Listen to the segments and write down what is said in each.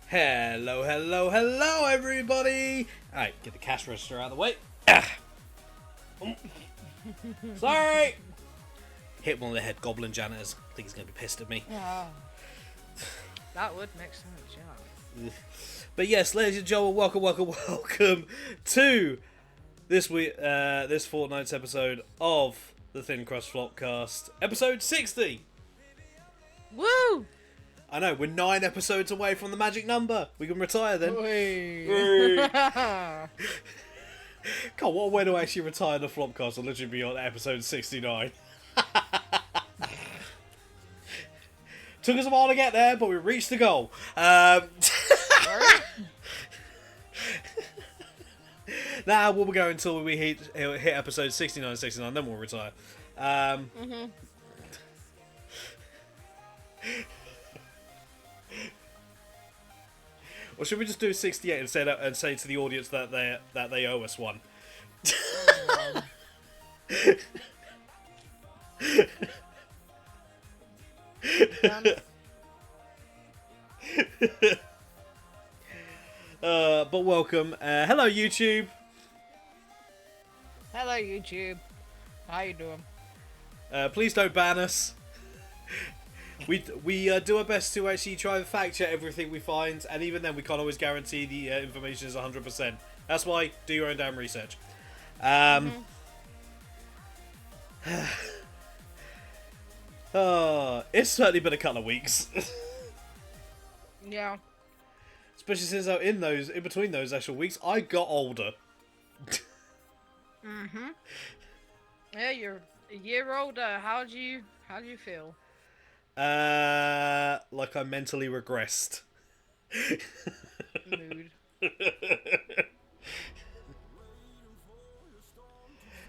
Hello, hello, hello, everybody! Alright, get the cash register out of the way. Sorry! Hit one of the head goblin janitors. I think he's going to be pissed at me. Yeah. That would make sense, yeah. But yes, ladies and gentlemen, welcome to this week, this fortnight's episode of the Thin Crust Flopcast, episode 60. Woo! I know, we're 9 episodes away from the magic number. We can retire then. God, what a way to actually retire the Flopcast and literally be on episode 69. Took us a while to get there, but we reached the goal. Now we'll go until we hit episode 69, then we'll retire. Or should we just do 68 and say to the audience that they owe us one? But welcome. Hello, YouTube. Hello, YouTube. How you doing? Please don't ban us. We do our best to actually try and fact check everything we find, and even then we can't always guarantee the information is 100%. That's why do your own damn research. It's certainly been a couple of weeks. Yeah. Especially since in between those actual weeks, I got older. Yeah, you're a year older. How do you feel? Like I mentally regressed. Mood.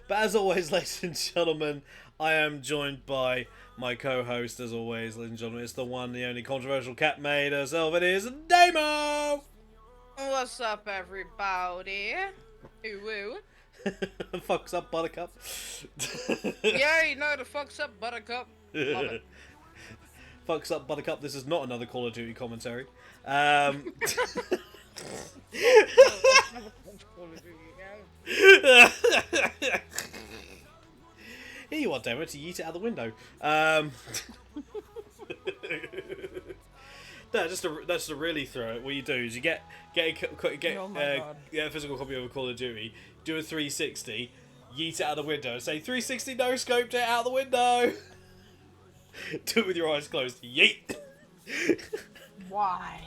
But as always, ladies and gentlemen, I am joined by my co-host, as always, ladies and gentlemen. It's the one, the only controversial cat made herself. It is Damo! What's up, everybody? Ooh, woo. Fucks up, Buttercup. Yeah, you know the fucks up, Buttercup. Love it. Fucks up, Buttercup. This is not another Call of Duty commentary. Here you are, Demo, to yeet it out the window. No, just to really throw it. What you do is you get a physical copy of a Call of Duty, do a 360, yeet it out the window, and say 360 no scoped it out the window. Do it with your eyes closed. Yeet. Why?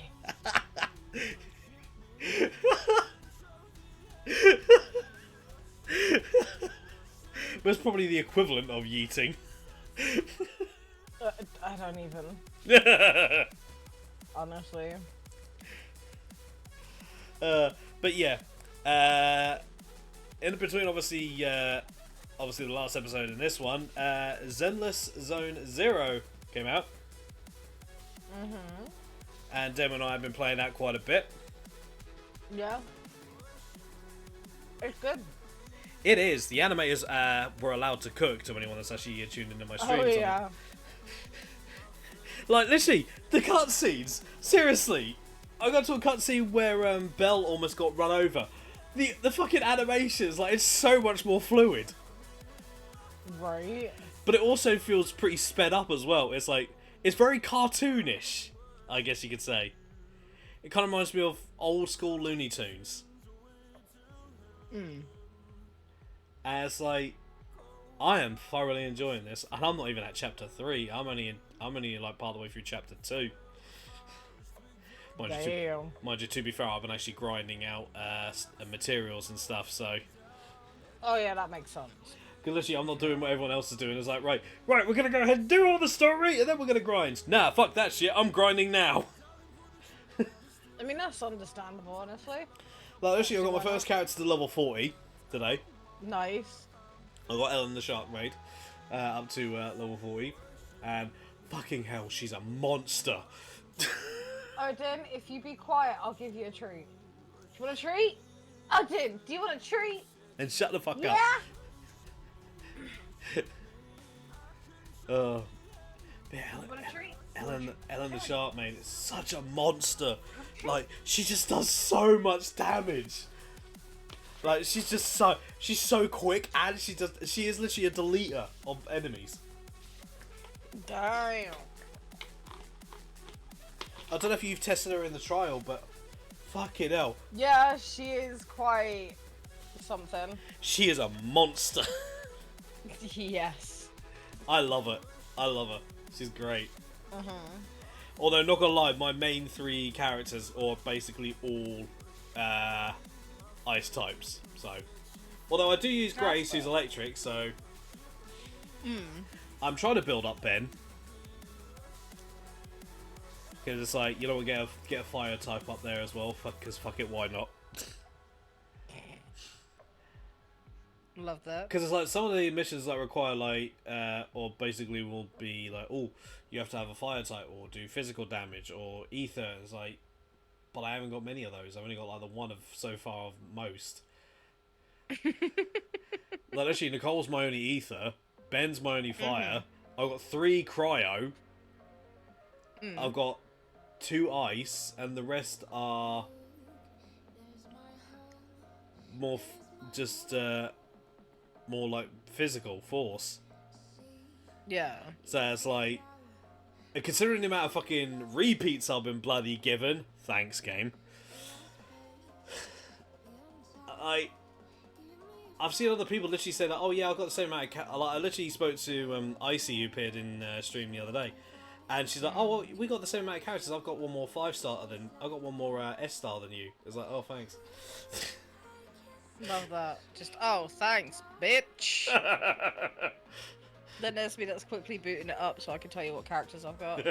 That's probably the equivalent of yeeting. I don't even. Honestly. But yeah, in between, obviously the last episode and this one, Zenless Zone Zero came out. And Dem and I have been playing that quite a bit. Yeah. It's good. It is. The animators were allowed to cook to anyone that's actually tuned into my streams. Oh yeah. Like, literally, the cutscenes. Seriously. I got to a cutscene where Belle almost got run over. The fucking animations, like, it's so much more fluid. Right. But it also feels pretty sped up as well. It's like, it's very cartoonish, I guess you could say. It kind of reminds me of old school Looney Tunes. And it's like, I am thoroughly enjoying this, and I'm not even at chapter 3. I'm only like part of the way through chapter 2. Mind you, to be fair, I've been actually grinding out materials and stuff, so. Oh yeah, that makes sense. Because literally, I'm not doing what everyone else is doing. It's like, right, we're gonna go ahead and do all the story, and then we're gonna grind. Nah, fuck that shit. I'm grinding now. I mean, that's understandable, honestly. Like, literally, I got my first character to level 40 today. Nice. I got Ellen the Shark Raid up to level 40, and fucking hell, she's a monster. Odin, if you be quiet, I'll give you a treat. Do you want a treat? Odin, do you want a treat? And shut the fuck up. Yeah. Oh. Yeah, You want a treat? Ellen the Shark, mate, is such a monster. Like, she just does so much damage. Like, she's so quick, and she is literally a deleter of enemies. Damn. I don't know if you've tested her in the trial, but fucking hell. Yeah, she is quite something. She is a monster. Yes. I love it. I love her. She's great. Although, not gonna lie, my main 3 characters are basically all ice types. So, although I do use Grace, who's electric, so I'm trying to build up Ben. Because it's like, you know, we get a fire type up there as well. Because fuck it, why not? Love that. Because it's like some of the missions that require like, or basically will be like, oh, you have to have a fire type or do physical damage or ether. It's like, but I haven't got many of those. I've only got like the one of so far of most. Like actually, Nicole's my only ether. Ben's my only fire. I've got 3 cryo. I've got 2 ice, and the rest are more more like physical force. Yeah. So it's like, considering the amount of fucking repeats I've been bloody given, thanks game. I've seen other people literally say that, oh yeah, I've got the same amount of like, I literally spoke to Icy, who appeared in stream the other day, and she's like, oh well, we got the same amount of characters. I've got one more 5-star than I've got one more S-star than you. It's like, oh thanks. Love that. Just, oh, thanks, bitch. Then there's me that's quickly booting it up so I can tell you what characters I've got.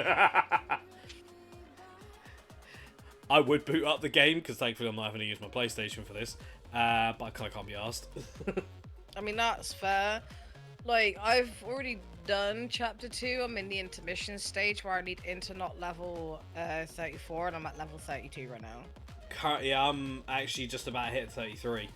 I would boot up the game, because thankfully I'm not having to use my PlayStation for this. But I kind of can't be asked. I mean, that's fair. Like, I've already done chapter 2. I'm in the intermission stage where I need internet level 34, and I'm at level 32 right now. Currently, I'm actually just about to hit 33.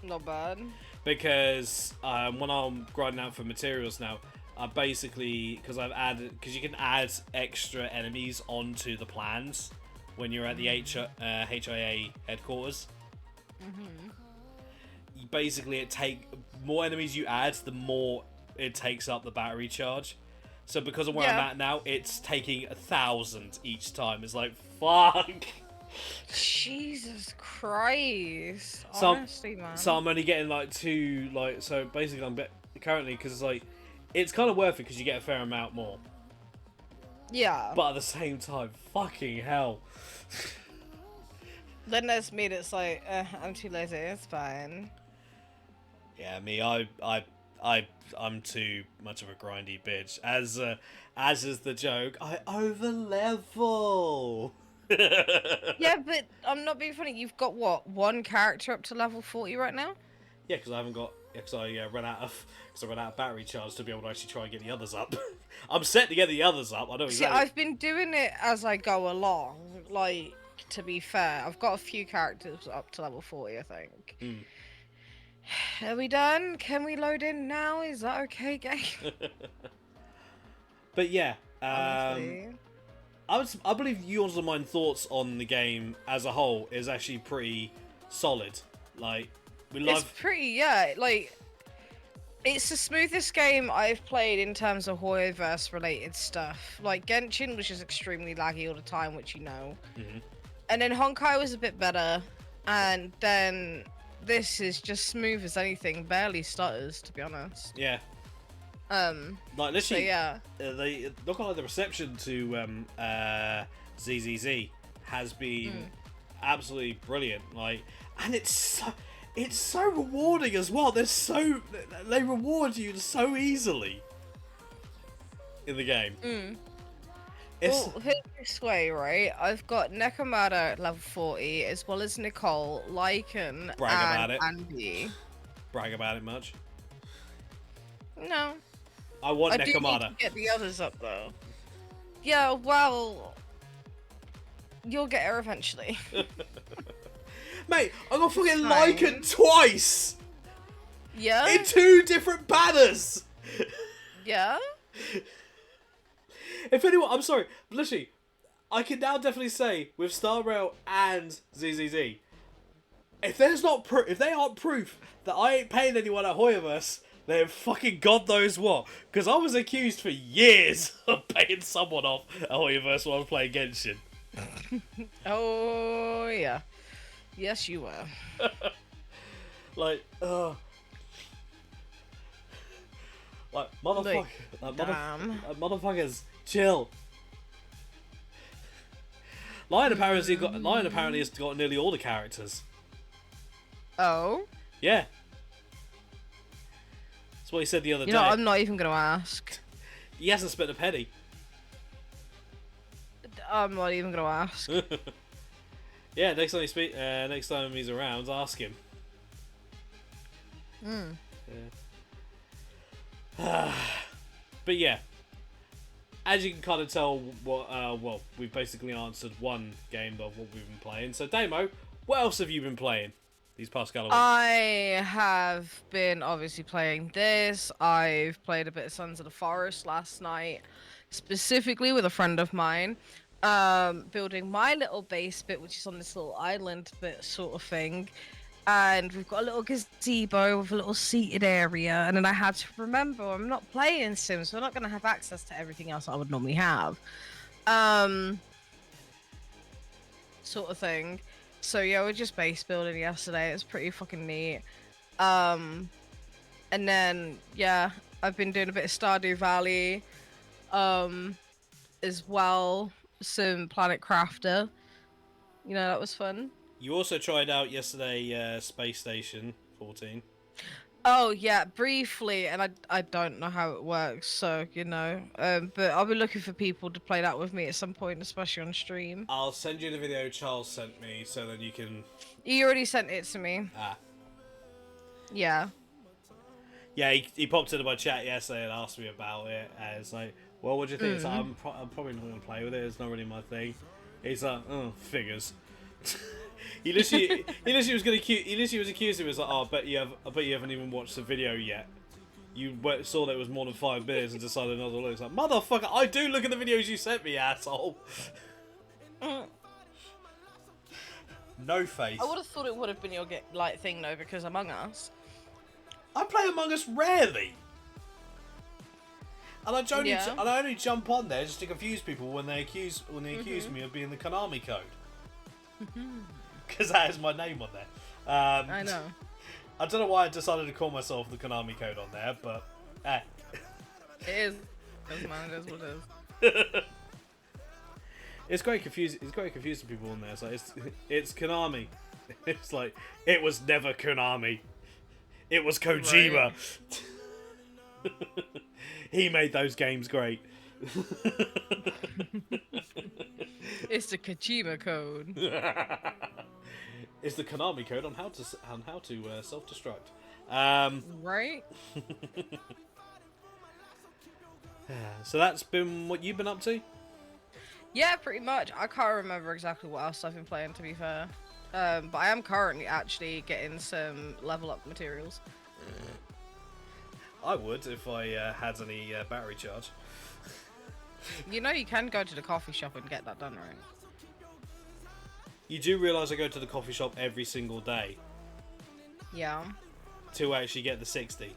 Not bad. Because when I'm grinding out for materials now, I basically, because you can add extra enemies onto the plans when you're at the HIA headquarters. Basically, more enemies you add, the more it takes up the battery charge. So because of where I'm at now, it's taking 1,000 each time. It's like, fuck. Jesus Christ. Honestly, man. So I'm only getting like 2, like, so basically I'm currently, because it's like, it's kind of worth it because you get a fair amount more. Yeah. But at the same time, fucking hell. Then there's me that's like, I'm too lazy, it's fine. Yeah, me, I'm too much of a grindy bitch. As is the joke, I over level. Yeah, but I'm not being funny. You've got what, 1 character up to level 40 right now? Yeah, because I haven't got. Because I ran out of battery charge to be able to actually try and get the others up. I'm set to get the others up. I know exactly. See, I've been doing it as I go along. Like, to be fair, I've got a few characters up to level 40, I think. Are we done? Can we load in now? Is that okay, game? But yeah, Honestly. I believe yours and mine thoughts on the game as a whole is actually pretty solid. Like, It's pretty, yeah. Like, it's the smoothest game I've played in terms of Hoyoverse related stuff. Like, Genshin was just extremely laggy all the time, which you know. And then Honkai was a bit better. And then this is just smooth as anything. Barely stutters, to be honest. Yeah. Like literally, so yeah. They look like the reception to ZZZ has been absolutely brilliant. Like, and it's so rewarding as well. They reward you so easily in the game. Well, here's this way, right? I've got Nekomata at level 40, as well as Nicole, Lycan, and Andy. Brag about it much? No. I want I do need Nekomata. to get the others up, though. Yeah, well, you'll get her eventually. Mate, I got fucking Lycan twice! Yeah? In 2 different banners! Yeah? If anyone, I'm sorry, literally, I can now definitely say with Star Rail and ZZZ, if there's not if they aren't proof that I ain't paying anyone at Hoyoverse, then fucking God knows what. Because I was accused for years of paying someone off at Hoyoverse while I was playing Genshin. Oh yeah, yes you were. Like, like motherfucker, Damn. motherfuckers, chill. Lion apparently has got nearly all the characters. Oh. Yeah. That's what he said the other day. You know, I'm not even gonna ask. He hasn't spent a penny. I'm not even gonna ask. Yeah, next time he's around, ask him. Yeah. But yeah, as you can kind of tell, well, we've basically answered one game of what we've been playing. So, Damo, what else have you been playing these past couple of weeks? I have been obviously playing this. I've played a bit of Sons of the Forest last night, specifically with a friend of mine, building my little base bit, which is on this little island bit sort of thing. And we've got a little gazebo with a little seated area. And then I had to remember, I'm not playing Sims, so I'm not going to have access to everything else I would normally have. Sort of thing. So yeah, we're just base building yesterday. It's pretty fucking neat. And then, yeah, I've been doing a bit of Stardew Valley. As well. Some Planet Crafter. You know, that was fun. You also tried out yesterday Space Station 14. Oh yeah, briefly, and I don't know how it works, so you know. But I'll be looking for people to play that with me at some point, especially on stream. I'll send you the video Charles sent me, so then you can. You already sent it to me. Ah. Yeah. Yeah, he popped into my chat yesterday and asked me about it, and it's like, well, what do you think? It's like, I'm probably not going to play with it. It's not really my thing. He's like, oh, figures. He literally was gonna he literally was accusing me. He was like, oh, I bet you haven't even watched the video yet. You saw that it was more than 5 minutes and decided not to look. It's like, motherfucker, I do look at the videos you sent me, asshole. No face. I would have thought it would have been your thing though, because Among Us. I play Among Us rarely. And I only jump on there just to confuse people when they accuse me of being the Konami code. Because that is my name on there. I know. I don't know why I decided to call myself the Konami code on there, but it is. Man, it is what it is. It's quite confusing. It's quite confusing people on there. It's like it's Konami. It's like it was never Konami. It was Kojima. Right. He made those games great. It's the Kojima code. It's the Konami code on how to self-destruct. Right. So that's been what you've been up to? Yeah, pretty much. I can't remember exactly what else I've been playing, to be fair. But I am currently actually getting some level up materials. I would if I had any battery charge. You know you can go to the coffee shop and get that done, right? You do realise I go to the coffee shop every single day Yeah. to actually get the 60.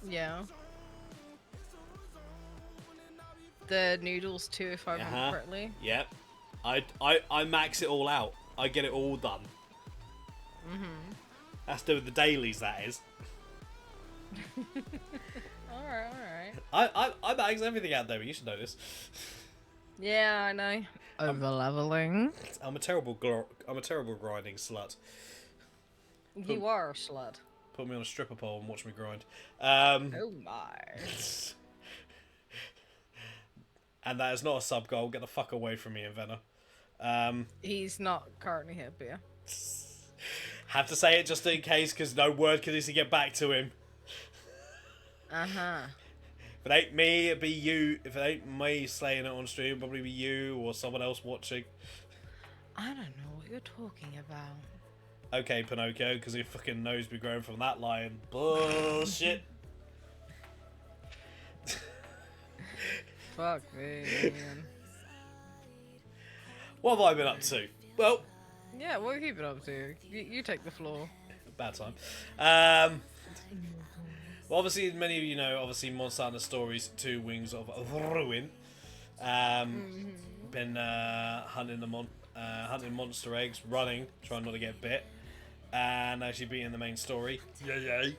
Yeah. The noodles too, if I remember correctly. Yep. I max it all out. I get it all done. That's doing the dailies, that is. Alright. I max everything out there, you should know this. Yeah, I know. Over leveling. I'm a terrible grinding slut. You are a slut. Put me on a stripper pole and watch me grind. Oh my. And that is not a sub goal. Get the fuck away from me, Inventor. He's not currently here, but yeah. Have to say it just in case, because no word can easily get back to him. If it ain't me, it'd be you. If it ain't me slaying it on stream, it'd probably be you or someone else watching. I don't know what you're talking about. Okay, Pinocchio, because your fucking nose be growing from that lion. Bullshit. Fuck me, man. What have I been up to? Well, Yeah, what have you been up to? You take the floor. bad time. Well, obviously, many of you know, obviously, Monster Hunter Stories 2 Wings of Ruin. Been hunting monster eggs, running, trying not to get bit, and actually beating the main story. Yay!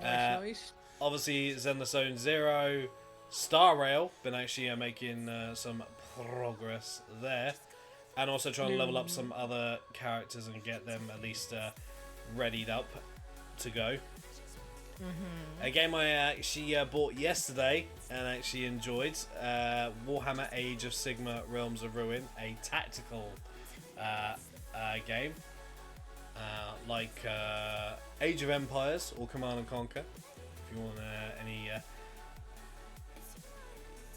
Nice. Obviously, Zelda Zone Zero, Star Rail, been actually making some progress there, and also trying to level up some other characters and get them at least readied up to go. A game I actually bought yesterday and actually enjoyed, Warhammer Age of Sigmar Realms of Ruin, a tactical game like Age of Empires or Command and Conquer, if you want any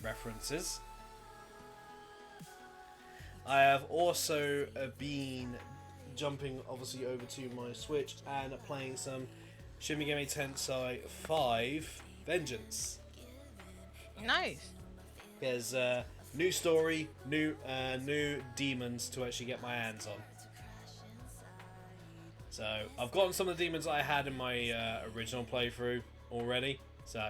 references. I have also been jumping obviously over to my Switch and playing some Shin Megami Tensei 5 Vengeance. Nice. There's new story, new demons to actually get my hands on. So I've gotten some of the demons I had in my original playthrough already. So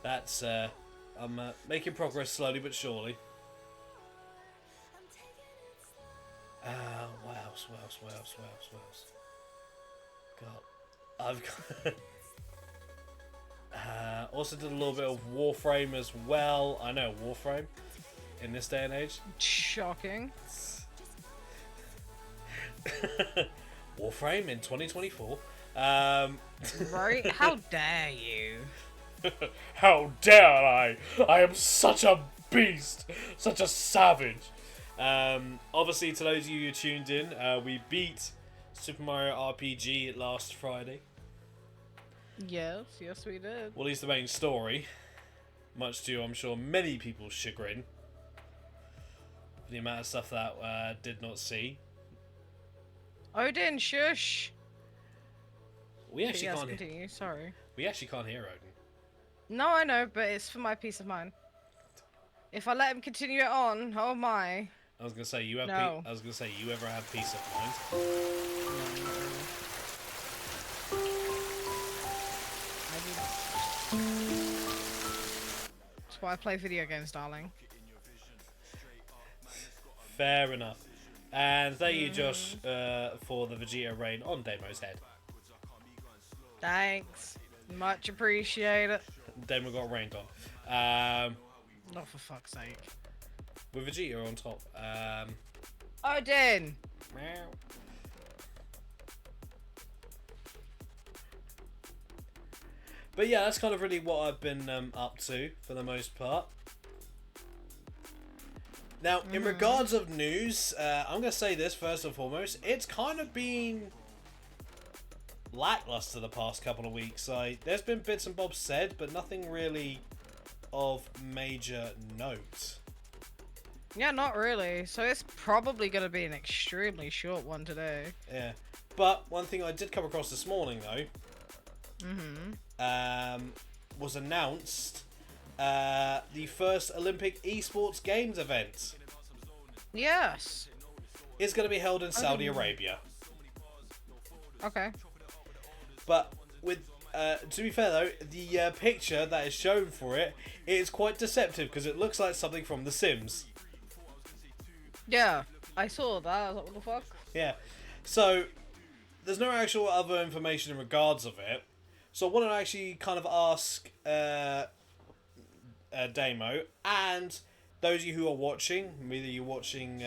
that's I'm making progress slowly but surely. What else? God, I've got also did a little bit of Warframe as well. I know Warframe in this day and age. Shocking. Warframe in 2024. Right? How dare you? How dare I? I am such a beast, such a savage. Obviously, to those of you who tuned in, we beat Super Mario RPG last Friday. Yes, we did. Well, at least the main story. Much to, I'm sure, many people's chagrin. The amount of stuff that did not see. Odin, shush. We actually Yes, can't. continue. Sorry. We actually can't hear Odin. No, I know, but it's for my peace of mind. If I let him continue it on, oh my. I was gonna say you have. No. I was gonna say you ever have peace of mind. That's why I play video games, darling. Fair enough. And thank you, Josh, for the Vegeta rain on Demo's head. Thanks. Much appreciated. Demo got rained on. Not for fuck's sake. With Vegeta on top. Odin! Meow. But yeah, that's kind of really what I've been up to for the most part. Now, in regards of news, I'm going to say this first and foremost. It's kind of been lackluster the past couple of weeks. There's been bits and bobs said, but nothing really of major note. Yeah, not really. So it's probably going to be an extremely short one today. Yeah. But one thing I did come across this morning, though, was announced the first Olympic esports games event. Yes. Is going to be held in Saudi Arabia. Okay. But with to be fair though, the picture that is shown for it is quite deceptive because it looks like something from The Sims. Yeah, I saw that. I was like, what the fuck? Yeah. So there's no actual other information in regards of it. So I want to actually kind of ask Damo and those of you who are watching, whether you're watching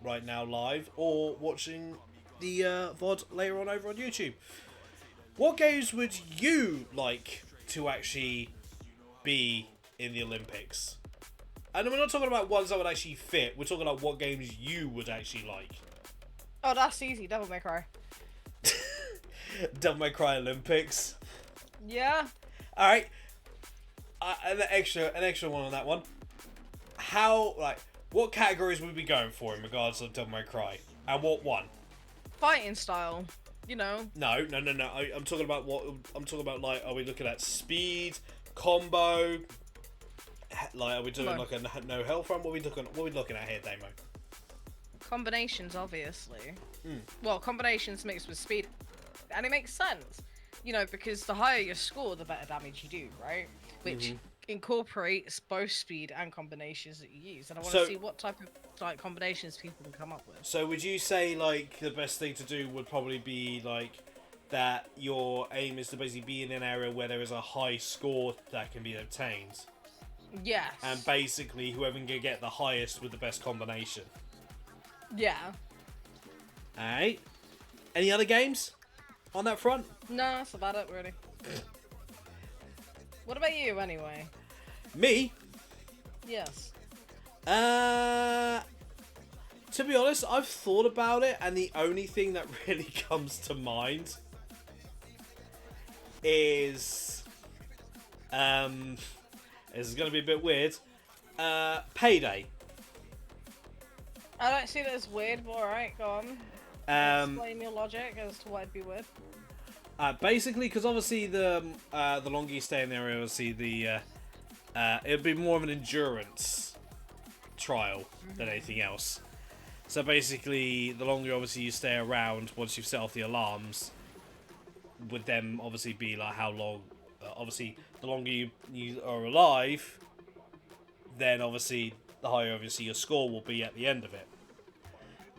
right now live or watching the VOD later on over on YouTube. What games would you like to actually be in the Olympics? And we're not talking about ones that would actually fit. We're talking about what games you would actually like. Oh, that's easy. Devil May Cry. Devil May Cry Olympics. Yeah. All right. An extra one on that one. What categories would we be going for in regards to Devil May Cry? And what one? Fighting style. You know. No. I'm talking about what. I'm talking about, like, are we looking at speed, combo, Like, are we doing No. like a no health run? What are we looking at here, Damo? Combinations, obviously. Mm. Well, combinations mixed with speed, and it makes sense, you know, because the higher your score, the better damage you do, right? Which incorporates both speed and combinations that you use, and I want to see what type of like combinations people can come up with. So would you say like the best thing to do would probably be like that your aim is to basically be in an area where there is a high score that can be obtained, Yes. and basically whoever can get the highest with the best combination? Yeah. Alright. Any other games on that front? No, that's about it, really. What about you, anyway? Me? Yes. To be honest, I've thought about it, and the only thing that really comes to mind is, this is going to be a bit weird, Payday. I don't see that as weird, but alright, go on. Explain your logic as to why it'd be weird. Basically, because obviously the longer you stay in the area, obviously it'd be more of an endurance trial than anything else. So basically, the longer obviously you stay around, once you've set off the alarms, would then obviously be like how long. Obviously, the longer you are alive, then obviously the higher obviously your score will be at the end of it.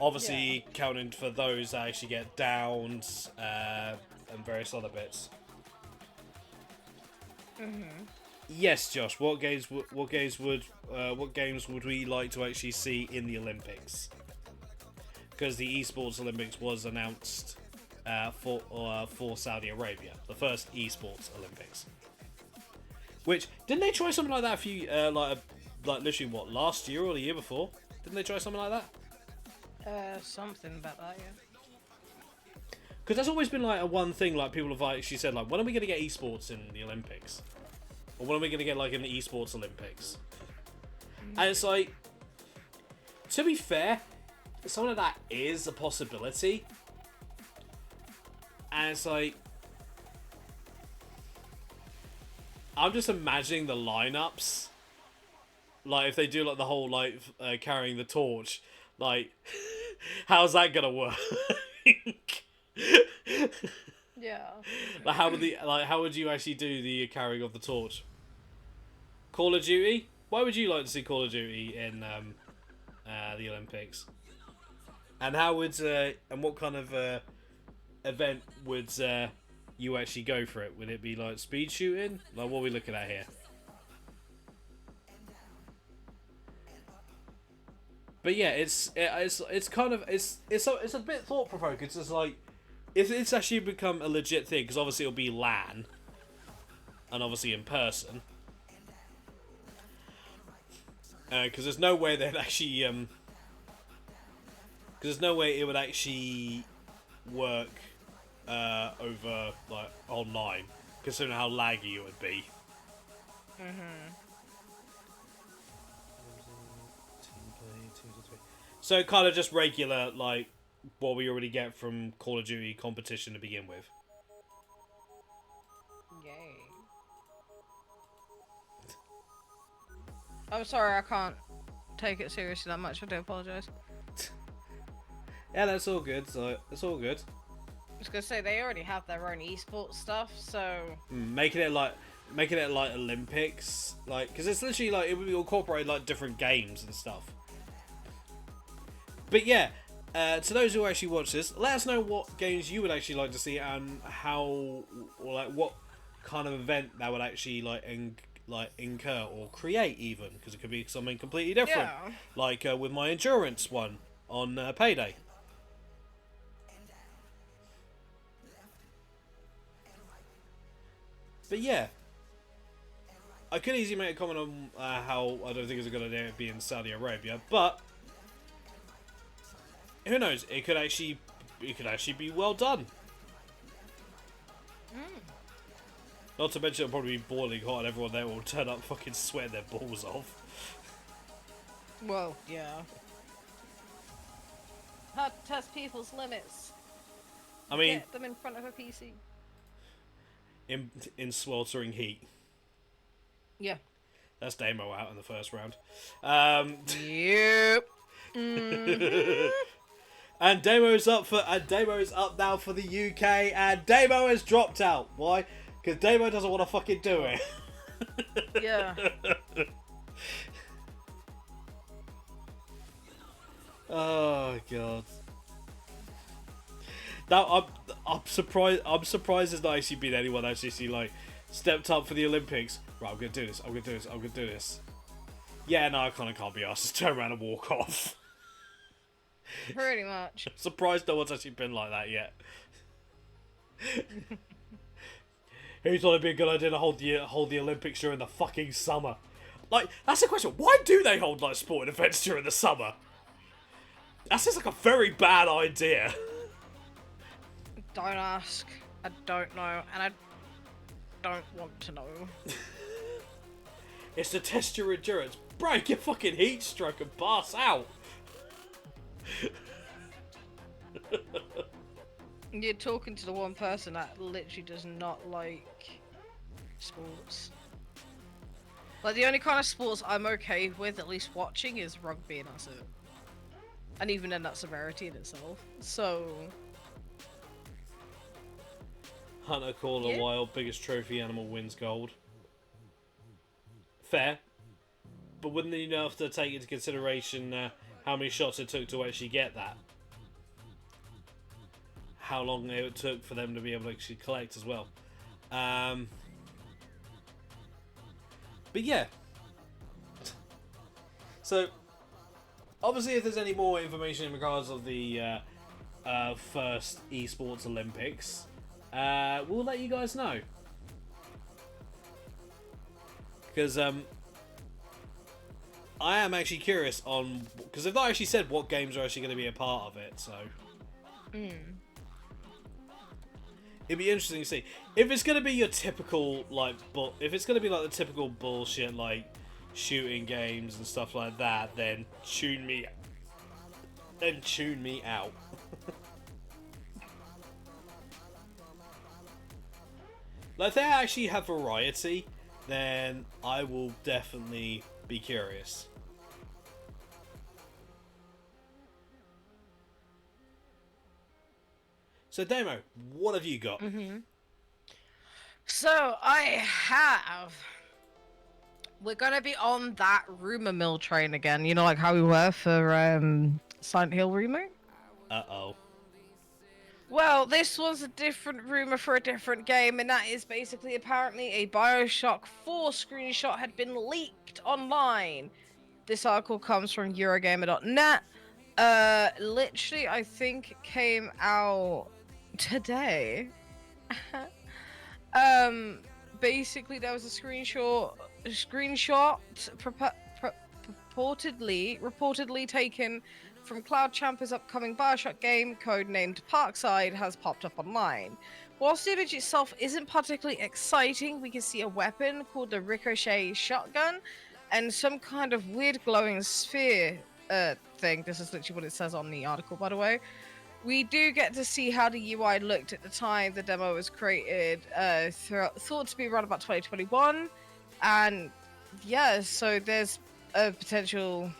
Obviously, counting for those that actually get downs and various other bits. Yes, Josh. What games would we like to actually see in the Olympics? Because the esports Olympics was announced for Saudi Arabia, the first esports Olympics. Which didn't they try something like that a few like literally what, last year or the year before? Didn't they try something like that? Something about that, yeah. Because that's always been like a one thing, like people have actually said, like, when are we going to get esports in the Olympics? Or when are we going to get like an esports Olympics? And it's like, to be fair, some of that is a possibility. And it's like, I'm just imagining the lineups. Like, if they do like the whole like carrying the torch, like, how's that gonna work? Yeah. Like, how would you actually do the carrying of the torch? Call of Duty? Why would you like to see Call of Duty in the Olympics? And how would and what kind of event would you actually go for it? Would it be like speed shooting? Like, what are we looking at here? But yeah, it's kind of it's a bit thought provoking. It's just like, if it's actually become a legit thing, because obviously it'll be LAN, and obviously in person. Because there's no way they'd actually because there's no way it would actually work over like online, considering how laggy it would be. So kind of just regular, like what we already get from Call of Duty competition to begin with. Yay. I'm sorry, I can't take it seriously that much. I do apologise. Yeah, that's all good. So it's all good. I was gonna say they already have their own esports stuff, so Making it like Olympics, like, because it's literally like it would incorporate like different games and stuff. But yeah, to those who actually watch this, let us know what games you would actually like to see and how, or like what kind of event that would actually like incur or create, even, because it could be something completely different. yeah. Like with my endurance one on Payday. But yeah, I could easily make a comment on how I don't think it's a good idea to be in Saudi Arabia, but who knows? It could actually be well done. Not to mention it'll probably be boiling hot, and everyone there will turn up fucking sweating their balls off. Well, yeah. How to test people's limits. I mean, Get them in front of a PC. in sweltering heat. Yeah. That's Damo out in the first round. Yep. Mm-hmm. And Damo's up now for the UK, and Damo has dropped out. Why? Because Damo doesn't want to fucking do it. Yeah. Oh god. Now I'm surprised. I'm surprised there's not actually been anyone actually like stepped up for the Olympics. Right, I'm gonna do this. I'm gonna do this. I'm gonna do this. Yeah, no, I kind of can't be asked. Just turn around and walk off. Pretty much. I'm surprised no one's actually been like that yet. Who thought it'd be a good idea to hold the Olympics during the fucking summer? Like, that's the question. Why do they hold like sporting events during the summer? That seems like a very bad idea. Don't ask. I don't know, and I don't want to know. It's to test your endurance. Break your fucking heat stroke and pass out. You're talking to the one person that literally does not like sports. Like, the only kind of sports I'm okay with at least watching is rugby, and that's it. And even then, that's a rarity in itself. So... Hunter called a wild, biggest trophy animal wins gold. Fair. But wouldn't you have to take into consideration how many shots it took to actually get that? How long it took for them to be able to actually collect as well. But yeah. So, obviously if there's any more information in regards of the first esports Olympics, we'll let you guys know. Because I am actually curious on... Because they've not actually said what games are actually going to be a part of it, so... It'd be interesting to see. If it's going to be your typical, like... If it's going to be like the typical bullshit, like, shooting games and stuff like that, then tune me out. Like, if they actually have variety, then I will definitely be curious. So, Damo, what have you got? So, I have... We're gonna be on that rumor mill train again. You know, like how we were for Silent Hill remake? Uh-oh. Well, this was a different rumor for a different game, and that is basically apparently a Bioshock 4 screenshot had been leaked online. This article comes from Eurogamer.net. Literally, I think it came out today. Basically, there was a screenshot reportedly taken from Cloud Champer's upcoming Bioshock game, codenamed Parkside, has popped up online. Whilst the image itself isn't particularly exciting, we can see a weapon called the Ricochet shotgun and some kind of weird glowing sphere thing. This is literally what it says on the article, by the way. We do get to see how the UI looked at the time the demo was created, thought to be around about 2021. And yeah, so there's a potential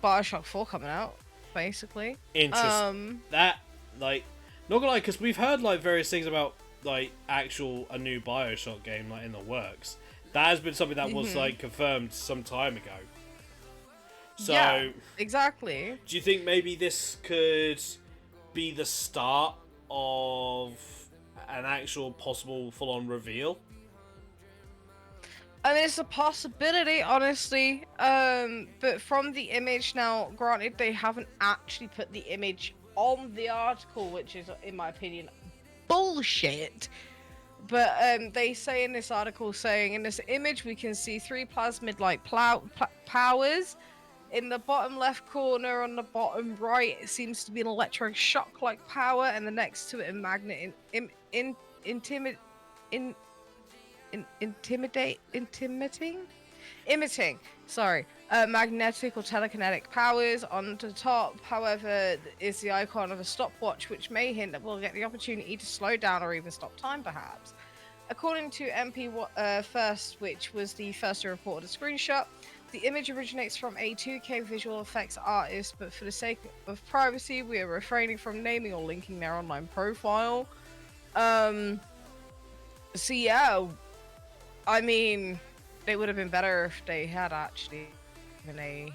Bioshock 4 coming out, basically. Interesting. That, like, not gonna lie, because we've heard, like, various things about, like, a new Bioshock game, like, in the works. That has been something that was, like, confirmed some time ago. So, yeah, exactly. Do you think maybe this could be the start of an actual possible full-on reveal? I mean, it's a possibility, honestly. But from the image now, granted, they haven't actually put the image on the article, which is, in my opinion, bullshit. But they say in this article, saying in this image we can see 3 plasmid-like powers. In the bottom left corner on the bottom right, it seems to be an electric shock-like power, and the next to it a magnet emitting magnetic or telekinetic powers. On the top, however, is the icon of a stopwatch, which may hint that we'll get the opportunity to slow down or even stop time, perhaps. According to MP First, which was the first to report a screenshot, the image originates from a 2K visual effects artist, but for the sake of privacy, we are refraining from naming or linking their online profile. So yeah, I mean, it would have been better if they had actually given a...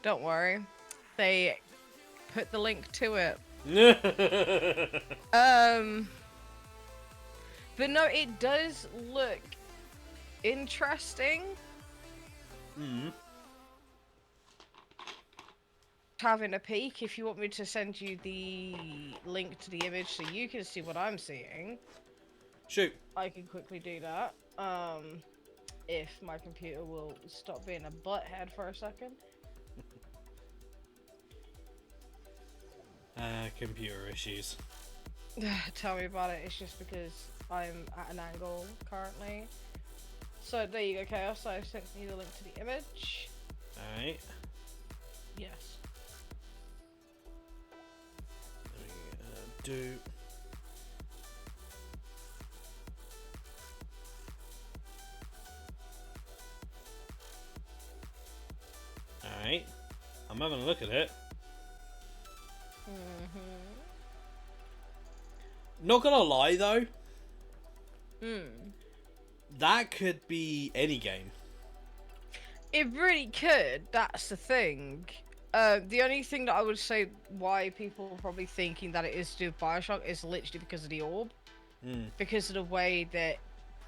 Don't worry, they put the link to it. But no, it does look interesting. Having a peek, if you want me to send you the link to the image so you can see what I'm seeing. Shoot. I can quickly do that. If my computer will stop being a butthead for a second. Computer issues. Tell me about it. It's just because I'm at an angle currently. So there you go, Chaos. I sent you the link to the image. Alright. Yes. Do. Alright. I'm having a look at it. Not gonna lie though. That could be any game. It really could. That's the thing. The only thing that I would say why people are probably thinking that it is to do with Bioshock is literally because of the orb. Because of the way that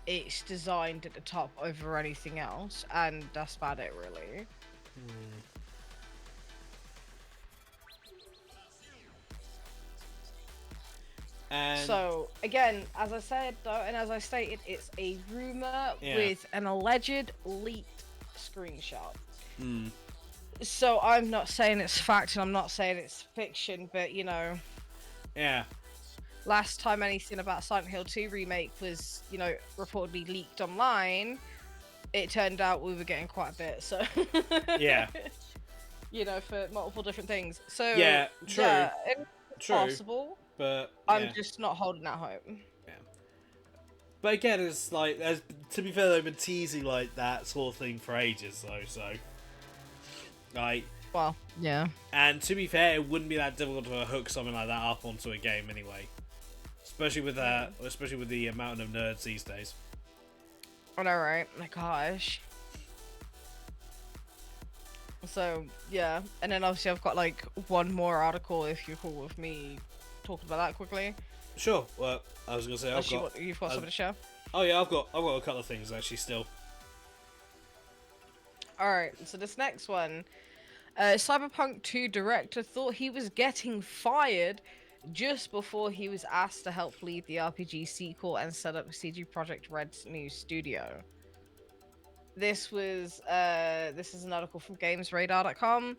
it's designed at the top over anything else, and that's about it, really. And so again, as I said though, and as I stated, it's a rumor with an alleged leaked screenshot. So I'm not saying it's fact and I'm not saying it's fiction, but you know, last time anything about Silent Hill 2 remake was, you know, reportedly leaked online, it turned out we were getting quite a bit, so you know, for multiple different things. So true. It's possible. But I'm just not holding that hope. But again, it's like, to be fair, they've been teasing like that sort of thing for ages, though. So, like, well, yeah. And to be fair, it wouldn't be that difficult to hook something like that up onto a game anyway, especially with the amount of nerds these days. I know, right? My gosh. So yeah, and then obviously I've got like one more article if you're cool with me talking about that quickly. Sure. Well, I was gonna say you've got something to share. Oh yeah, I've got a couple of things actually still. All right, so this next one, Cyberpunk 2 director thought he was getting fired just before he was asked to help lead the RPG sequel and set up CD Projekt Red's new studio. This is an article from GamesRadar.com,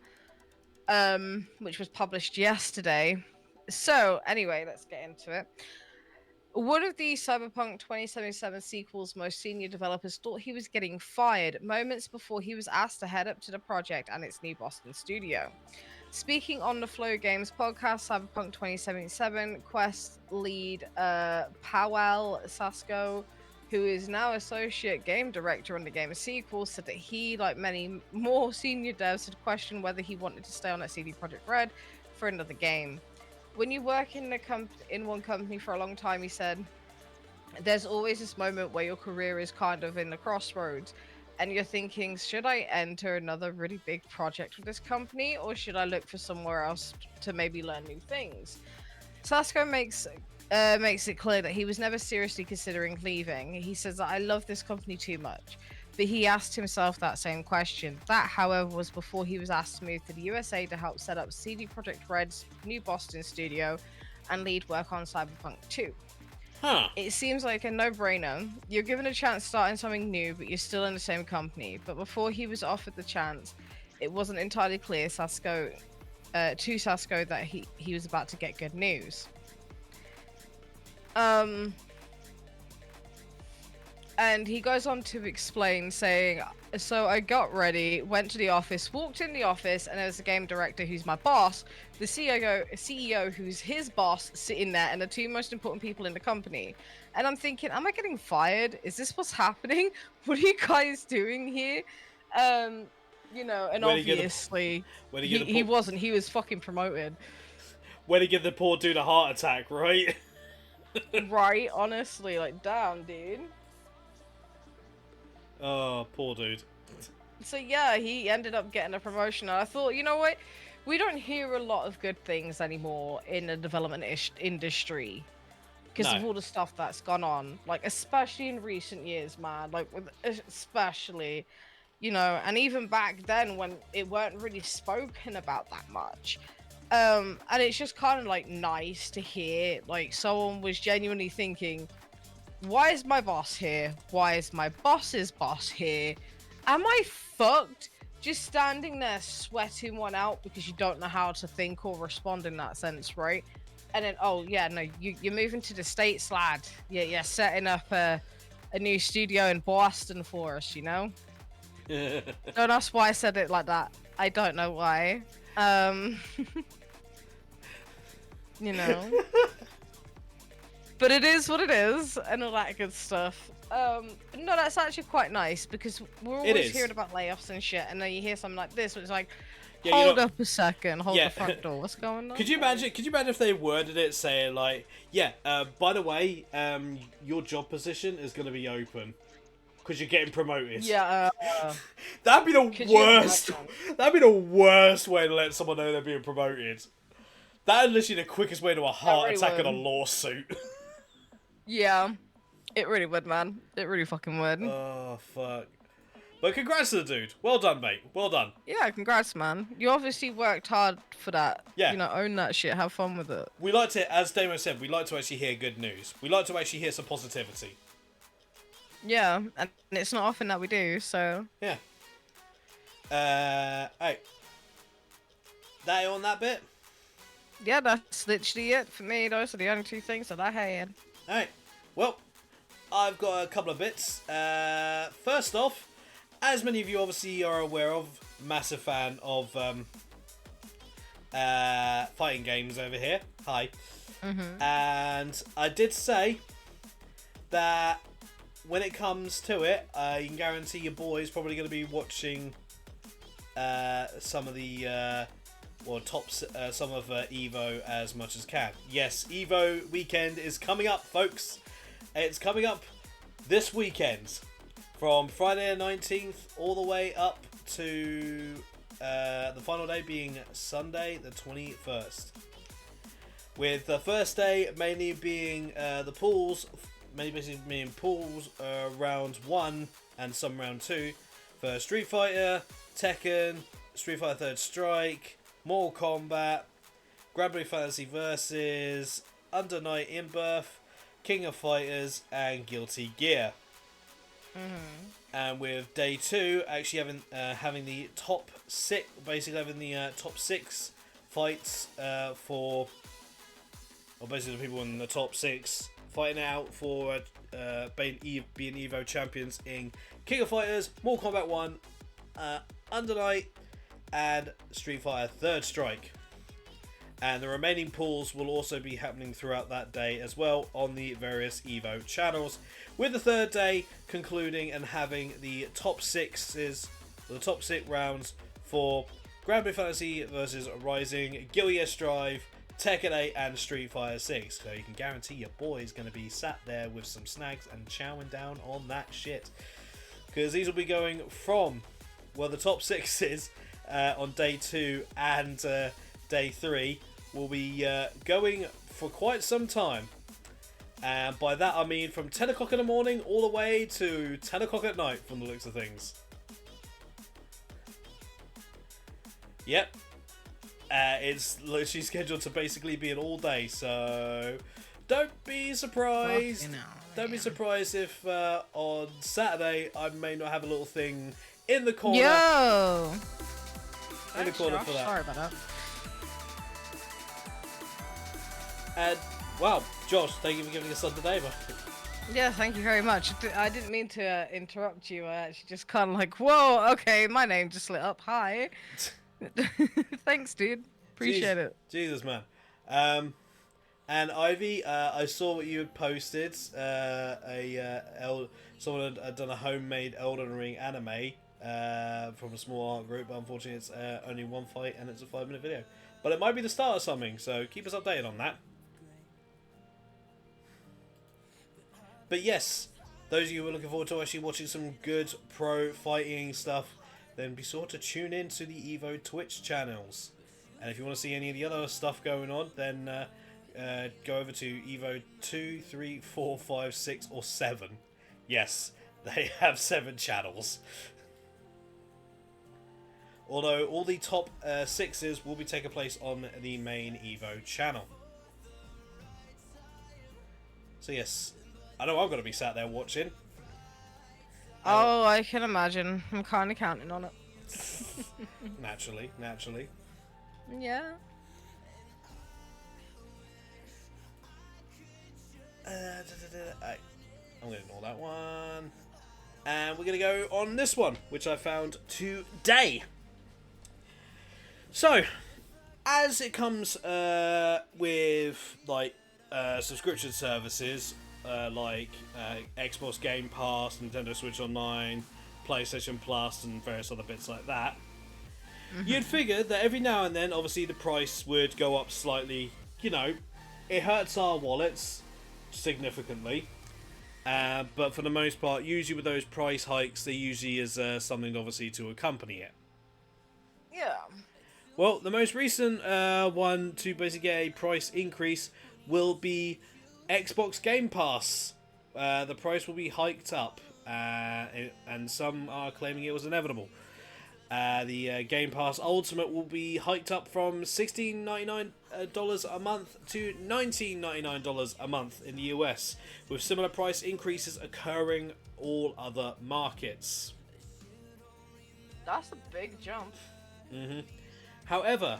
which was published yesterday. So, anyway, let's get into it. One of the Cyberpunk 2077 sequel's most senior developers thought he was getting fired moments before he was asked to head up to the project and its new Boston studio. Speaking on the Flow Games podcast, Cyberpunk 2077 Quest lead Powell Sasko, who is now associate game director on the game's sequel, said that he, like many more senior devs, had questioned whether he wanted to stay on at CD Projekt Red for another game. When you work in one company for a long time, he said, there's always this moment where your career is kind of in the crossroads and you're thinking, should I enter another really big project with this company or should I look for somewhere else to maybe learn new things? Sasko makes it clear that he was never seriously considering leaving. He says that I love this company too much, but he asked himself that same question. That, however, was before he was asked to move to the USA to help set up CD Projekt Red's new Boston studio and lead work on Cyberpunk 2. It seems like a no-brainer. You're given a chance starting something new, but you're still in the same company. But before he was offered the chance, it wasn't entirely clear to Sasko that he was about to get good news. And he goes on to explain, saying, so I got ready, went to the office, walked in the office, and there's a game director who's my boss, the CEO who's his boss sitting there, and the two most important people in the company. And I'm thinking, am I getting fired? Is this what's happening? What are you guys doing here? You know, and obviously he wasn't. He was fucking promoted. When he give the poor dude a heart attack, right? Right, honestly, like, damn, dude. Oh, poor dude. So yeah, he ended up getting a promotion. And I thought, you know what? We don't hear a lot of good things anymore in the development industry because of all the stuff that's gone on. Like, especially in recent years, man. Like, especially, you know, and even back then when it weren't really spoken about that much. And it's just kind of like nice to hear like someone was genuinely thinking, why is my boss here? Why is my boss's boss here? Am I fucked? Just standing there sweating one out because you don't know how to think or respond in that sense, right? And then, oh yeah, no, you're moving to the States, lad. Yeah, you're setting up a new studio in Boston for us, you know? No, that's why I said it like that. I don't know why. You know. But it is what it is, and all that good stuff. No, that's actually quite nice, because we're always hearing about layoffs and shit, and then you hear something like this, which is like, hold up a second, hold the front door, what's going on? Could you imagine if they worded it saying like, by the way, your job position is going to be open because you're getting promoted. Yeah. That'd be the worst. That'd be the worst way to let someone know they're being promoted. That is literally the quickest way to a heart attack and a lawsuit. Yeah, it really would, man. It really fucking would. Oh, fuck. But congrats to the dude. Well done, mate. Well done. Yeah, congrats, man. You obviously worked hard for that. Yeah. You know, own that shit. Have fun with it. We like to, as Damo said, we like to actually hear good news. We like to actually hear some positivity. Yeah, and it's not often that we do, so... Yeah. Hey. That on that bit? Yeah, that's literally it for me. Those are the only two things that I had. Alright. Well, I've got a couple of bits. First off, as many of you obviously are aware of, massive fan of fighting games over here. Hi. And I did say that when it comes to it, you can guarantee your boy's probably going to be watching some of the... some of Evo as much as can. Yes, Evo weekend is coming up, folks. It's coming up this weekend. From Friday the 19th all the way up to the final day being Sunday the 21st. With the first day mainly being the pools, basically being pools round 1 and some round 2 for Street Fighter, Tekken, Street Fighter Third Strike, Mortal Kombat, Grand Blue Fantasy Versus, Under Night In Birth, King of Fighters, and Guilty Gear. And with day 2 actually having the top 6, basically having the top 6 fights for, or basically the people in the top 6 fighting out for being Evo champions in King of Fighters, Mortal Kombat 1, Under Night, and Street Fighter Third Strike. And the remaining pools will also be happening throughout that day as well on the various Evo channels, with the third day concluding and having the top 6 rounds for Grand Blue Fantasy versus Rising, Guilty Gear Strive, Tekken 8 and Street Fighter 6. So you can guarantee your boy's going to be sat there with some snags and chowing down on that shit, because these will be going from, well, the top 6s on day 2 and day 3 will be going for quite some time, and by that I mean from 10 o'clock in the morning all the way to 10 o'clock at night from the looks of things. Yep, it's literally scheduled to basically be an all day, so don't be surprised. Don't be surprised if on Saturday I may not have a little thing in the corner. Yo! In the corner for that. Sorry about that. And, wow, Josh, thank you for giving us Sunday, neighbour. Yeah, thank you very much. I didn't mean to interrupt you. I actually just kind of like, whoa, okay, my name just lit up. Hi. Thanks, dude. Jeez, Appreciate it. Jesus, man. And Ivy, I saw what you had posted. Someone had done a homemade Elden Ring anime from a small art group. But unfortunately, it's only one fight and it's a 5-minute video. But it might be the start of something, so keep us updated on that. But yes, those of you who are looking forward to actually watching some good pro fighting stuff, then be sure to tune in to the Evo Twitch channels. And if you want to see any of the other stuff going on, then go over to Evo 2, 3, 4, 5, 6, or 7. Yes, they have 7 channels. Although all the top 6s will be taking place on the main Evo channel. So yes, I know I'm going to be sat there watching. Oh, I can imagine. I'm kind of counting on it. Naturally. Yeah. I'm going to ignore that one. And we're going to go on this one, which I found today. So, as it comes with like subscription services like Xbox Game Pass, Nintendo Switch Online, PlayStation Plus, and various other bits like that, you'd figure that every now and then, obviously, the price would go up slightly. You know, it hurts our wallets significantly. But for the most part, usually with those price hikes, there usually is something, obviously, to accompany it. Yeah. Well, the most recent one to basically get a price increase will be Xbox Game Pass. The price will be hiked up, and some are claiming it was inevitable. The Game Pass Ultimate will be hiked up from $16.99 a month to $19.99 a month in the US, with similar price increases occurring all other markets. That's a big jump. However,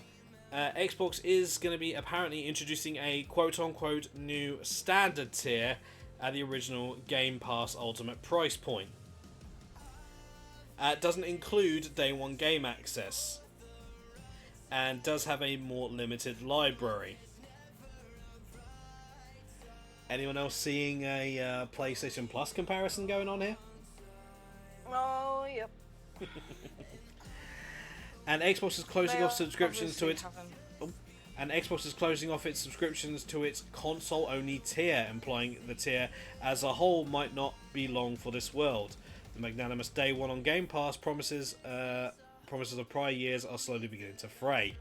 Xbox is going to be apparently introducing a quote-unquote new standard tier at the original Game Pass Ultimate price point. It doesn't include Day 1 game access, and does have a more limited library. Anyone else seeing a PlayStation Plus comparison going on here? Oh, yep. And Xbox is closing off subscriptions to its... haven't. And Xbox is closing off its subscriptions to its console-only tier, implying the tier as a whole might not be long for this world. The magnanimous Day 1 on Game Pass promises of prior years are slowly beginning to fray.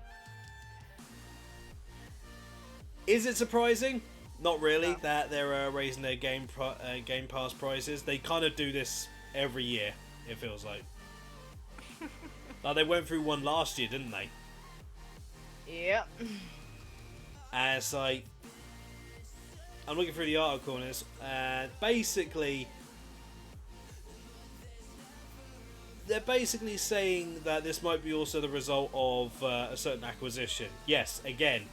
Is it surprising? Not really, that they're raising their Game Pass prices. They kind of do this every year, it feels like. Like they went through one last year, didn't they? Yep. And it's like, I'm looking through the article on this, and basically, they're basically saying that this might be also the result of a certain acquisition. Yes, again,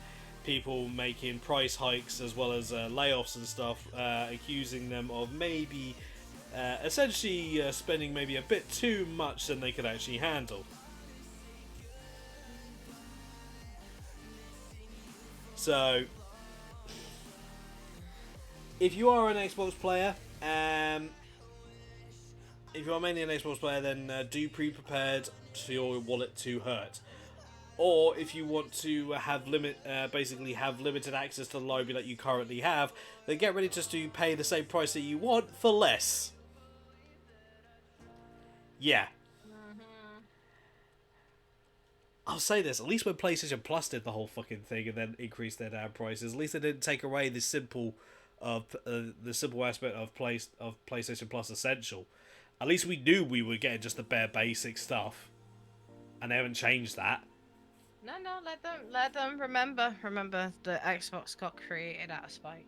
people making price hikes as well as layoffs and stuff, accusing them of maybe essentially spending maybe a bit too much than they could actually handle. So, if you are an Xbox player, if you are mainly an Xbox player, then do pre-prepared for your wallet to hurt. Or if you want to have basically have limited access to the library that you currently have, then get ready just to pay the same price that you want for less. Yeah. I'll say this, at least when PlayStation Plus did the whole fucking thing and then increased their damn prices, at least they didn't take away the simple aspect of PlayStation Plus Essential. At least we knew we were getting just the bare basic stuff, and they haven't changed that. No, let them remember the Xbox got created out of spite.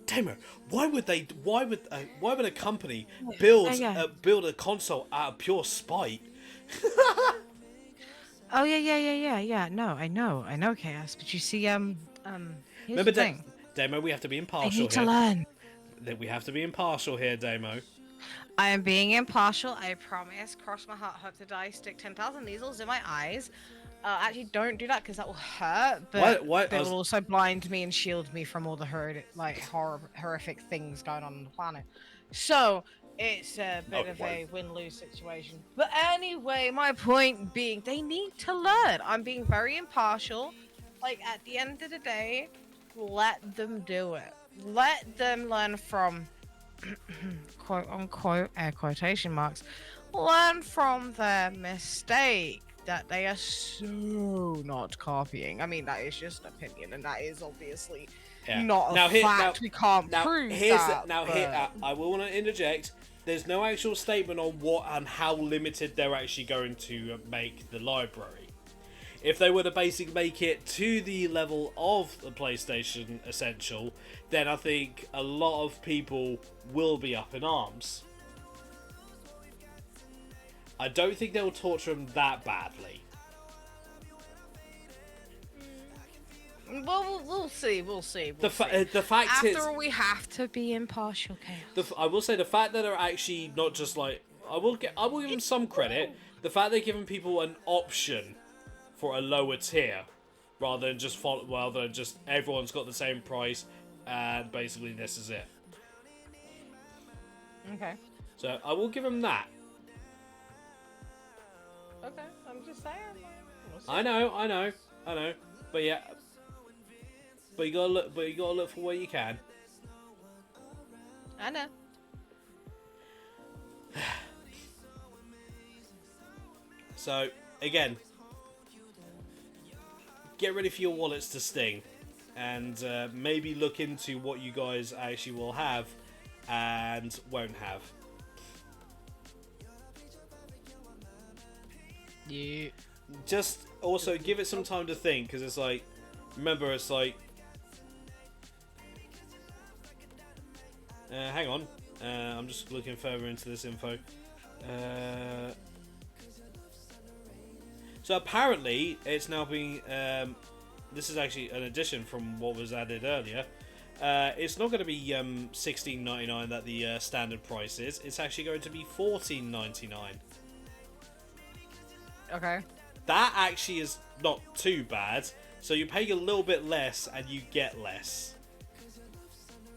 Damn it! Why would a company build a console out of pure spite? Oh yeah. No, I know, Chaos. But you see, here's Remember the thing. Demo, we have to be I impartial need to here. learn. That we have to be impartial here, Demo. I am being impartial, I promise. Cross my heart, hope to die, stick 10,000 needles in my eyes. Actually, don't do that because that will hurt, but What? it will also blind me and shield me from all the horrific things going on the planet. So, it's a bit of a win-lose situation. But anyway, my point being, they need to learn. I'm being very impartial. Like, at the end of the day, let them do it. Let them learn from quote unquote air quotation marks, learn from their mistake that they are so not copying. I mean, that is just an opinion, and that is obviously not a fact. We can't prove that. I will want to interject. There's no actual statement on what and how limited they're actually going to make the library. If they were to basically make it to the level of the PlayStation Essential, then I think a lot of people will be up in arms. I don't think they'll torture them that badly. Well, we'll see. We'll see. The fact is, after all, we have to be impartial, Chaos. I will say the fact that they're actually not just like I will give them some credit. The fact they're giving people an option for a lower tier, rather than just everyone's got the same price, and basically this is it. Okay. So I will give them that. Okay, I'm just saying. I know. But yeah, but you gotta look for where you can. I know. So again, get ready for your wallets to sting, and maybe look into what you guys actually will have and won't have. Yeah. Just also give it some time to think, because it's like, remember, it's like, hang on, I'm just looking further into this info. So apparently it's now being this is actually an addition from what was added earlier. It's not going to be $16.99 that the standard price is. It's actually going to be $14.99. Okay. That actually is not too bad. So you pay a little bit less and you get less,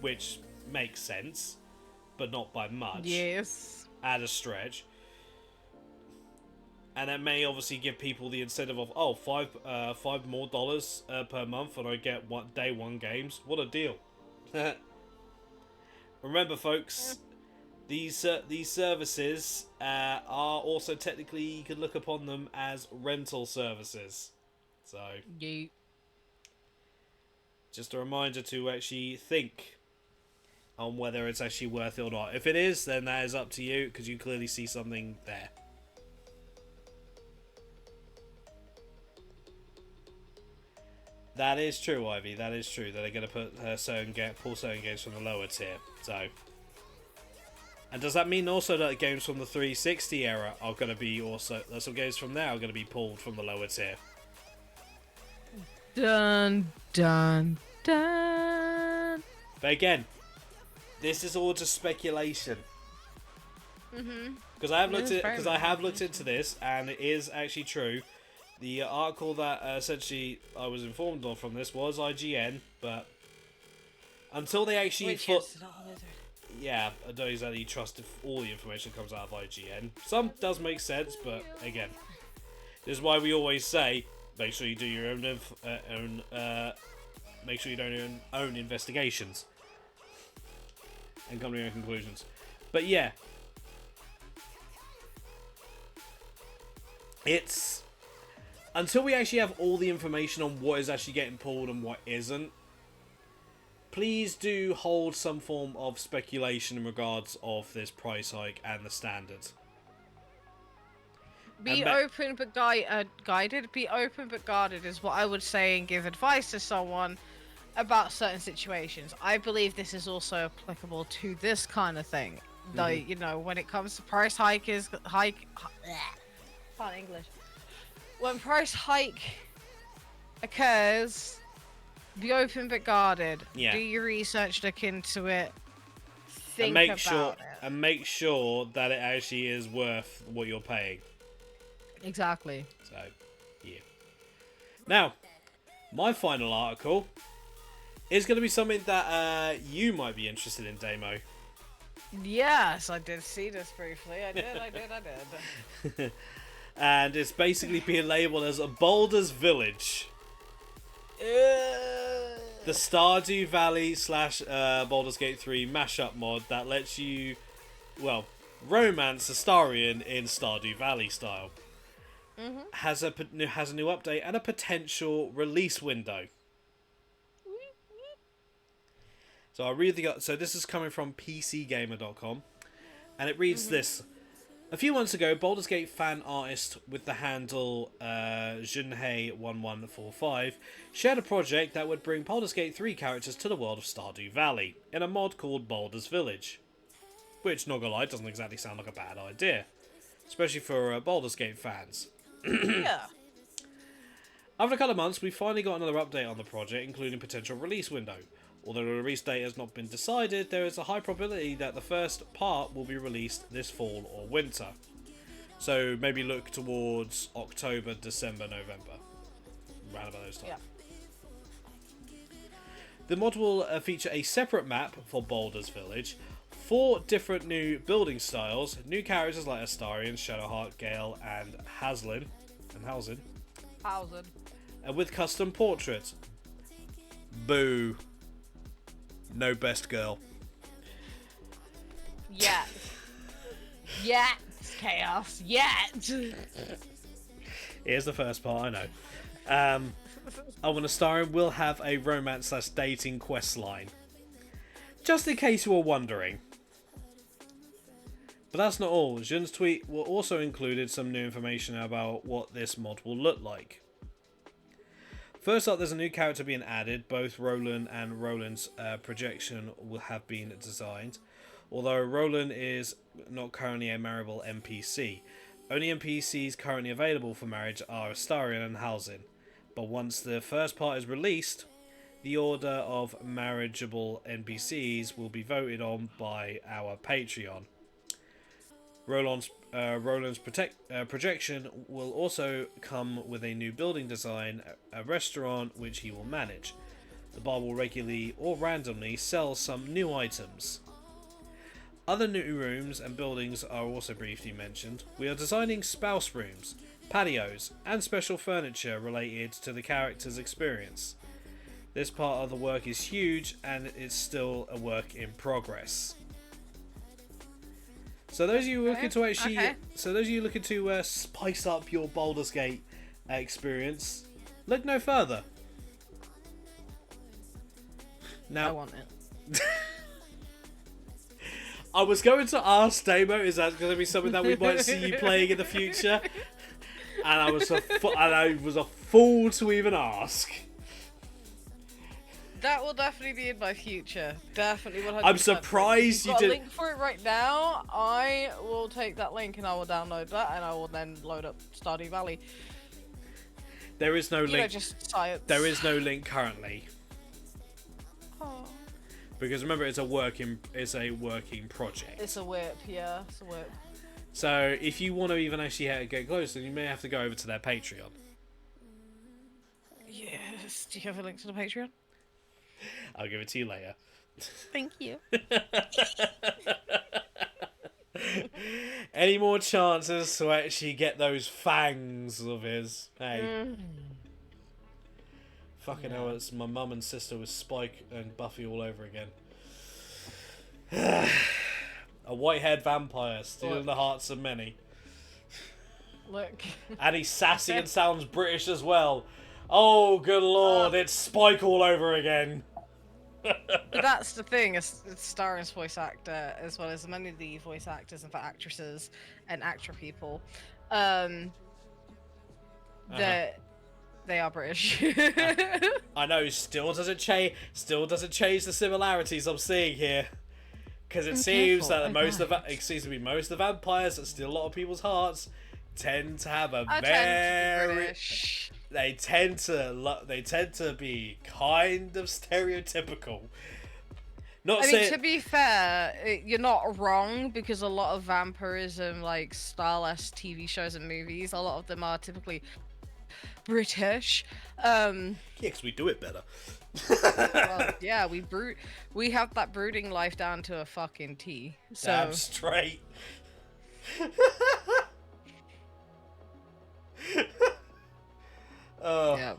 which makes sense, but not by much. Yes. At a stretch. And that may obviously give people the incentive of $5 more per month, and I get day one games. What a deal! Remember, folks, these services are also technically, you could look upon them as rental services. So, yeah. Just a reminder to actually think on whether it's actually worth it or not. If it is, then that is up to you, because you clearly see something there. That is true, Ivy. That is true. That they're going to put pull certain games from the lower tier. So, and does that mean also that games from the 360 era are going to be also some games from there are going to be pulled from the lower tier? Dun dun dun. But again, this is all just speculation. Because I have looked into this, and it is actually true. The article that essentially I was informed of from this was IGN, but until they actually yeah, I don't exactly trust if all the information comes out of IGN. Some does make sense, but again, this is why we always say make sure you do your own make sure you don't own investigations and come to your own conclusions. But yeah, it's until we actually have all the information on what is actually getting pulled and what isn't, please do hold some form of speculation in regards of this price hike and the standards. Be open but guided. Be open but guarded is what I would say, and give advice to someone about certain situations. I believe this is also applicable to this kind of thing. Like, you know, when it comes to price can't English. When price hike occurs, Be open but guarded. Yeah. Do your research, look into it. Think and make about sure it. and make sure that it actually is worth what you're paying. Exactly. So, yeah. Now, my final article is going to be something that you might be interested in, Damo. Yes, I did see this briefly. I did. And it's basically being labelled as a Baldur's Village. The Stardew Valley / Baldur's Gate 3 mashup mod that lets you, well, romance Astarion in Stardew Valley style. Has a new update and a potential release window. So I'll read so this is coming from PCGamer.com, and it reads this. A few months ago, Baldur's Gate fan artist with the handle Junhei1145 shared a project that would bring Baldur's Gate 3 characters to the world of Stardew Valley in a mod called Baldur's Village. Which, not gonna lie, doesn't exactly sound like a bad idea. Especially for Baldur's Gate fans. Yeah. After a couple of months, we finally got another update on the project, including potential release window. Although the release date has not been decided, there is a high probability that the first part will be released this fall or winter. So maybe look towards October, December, November. Around about those times. Yeah. The mod will feature a separate map for Baldur's Village, 4 different new building styles, new characters like Astarion, Shadowheart, Gale, and Halsin. And with custom portraits. Boo. No best girl. Yeah. Yeah. Chaos. Yeah. Here's the first part, I know. Astarion will have a romance / dating quest line. Just in case you were wondering. But that's not all. Jun's tweet will also included some new information about what this mod will look like. First up, there's a new character being added. Both Roland and Roland's projection will have been designed. Although Roland is not currently a marriable NPC. Only NPCs currently available for marriage are Astarion and Halsin. But once the first part is released, the order of marriageable NPCs will be voted on by our Patreon. Roland's projection will also come with a new building design, a restaurant which he will manage. The bar will regularly or randomly sell some new items. Other new rooms and buildings are also briefly mentioned. We are designing spouse rooms, patios, and special furniture related to the character's experience. This part of the work is huge and it's still a work in progress. So those of you looking to spice up your Baldur's Gate experience, look no further. Now, I want it. I was going to ask Damo, is that going to be something that we might see you playing in the future? And I was a fool to even ask. That will definitely be in my future. Definitely 100%. I'm surprised you got did. A link for it right now. I will take that link and I will download that and I will then load up Stardew Valley. There is no link. Just science. There is no link currently. Oh. Because remember, it's a working project. It's a whip, yeah. It's a whip. So if you want to even actually get close, then you may have to go over to their Patreon. Yes. Do you have a link to the Patreon? I'll give it to you later. Thank you. Any more chances to actually get those fangs of his? Hey. Fucking hell, it's my mum and sister with Spike and Buffy all over again. A white-haired vampire stealing the hearts of many. Look. And he's sassy and sounds British as well. Oh, good lord, it's Spike all over again. But that's the thing, it's Starring's voice actor, as well as many of the voice actors and for actresses and actor people, that they are British. I know, still doesn't change the similarities I'm seeing here. Because it seems that most of the vampires that steal a lot of people's hearts tend to have a they tend to be kind of stereotypical. Not I mean, saying to be fair, you're not wrong, because a lot of vampirism, like Starless TV shows and movies, a lot of them are typically British. yeah, because we do it better. Well, yeah, we have that brooding life down to a fucking T. So Damn straight. yeah.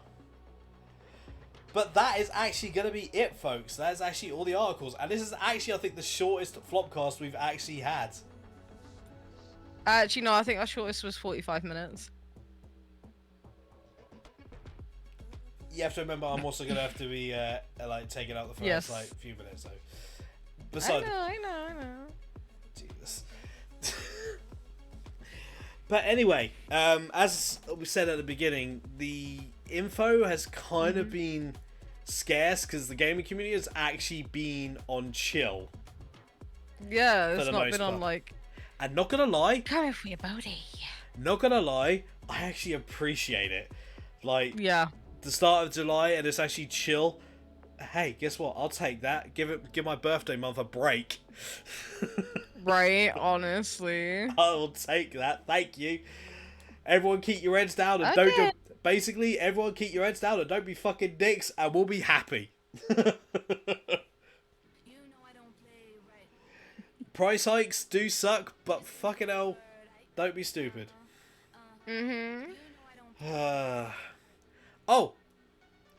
But that is actually going to be it, folks. That is actually all the articles. And this is actually, I think, the shortest Flopcast we've actually had. Actually, no, I think our shortest was 45 minutes. You have to remember, I'm also going to have to be, like, taking out the first, Yes. like, few minutes, so... Besides... I know. Jesus. But anyway, as we said at the beginning, the info has kind of been scarce because the gaming community has actually been on chill. Yeah, For it's the not most been on part. like. And not gonna lie, Come for your booty. not gonna lie, I actually appreciate it. Like, Yeah. the start of July and it's actually chill. Hey, guess what? I'll take that. Give my birthday month a break. Right, honestly. I will take that. Thank you. Everyone keep your heads down and I don't did. basically everyone keep your heads down and don't be fucking dicks and we'll be happy. Price hikes do suck, but fucking hell, don't be stupid. Oh,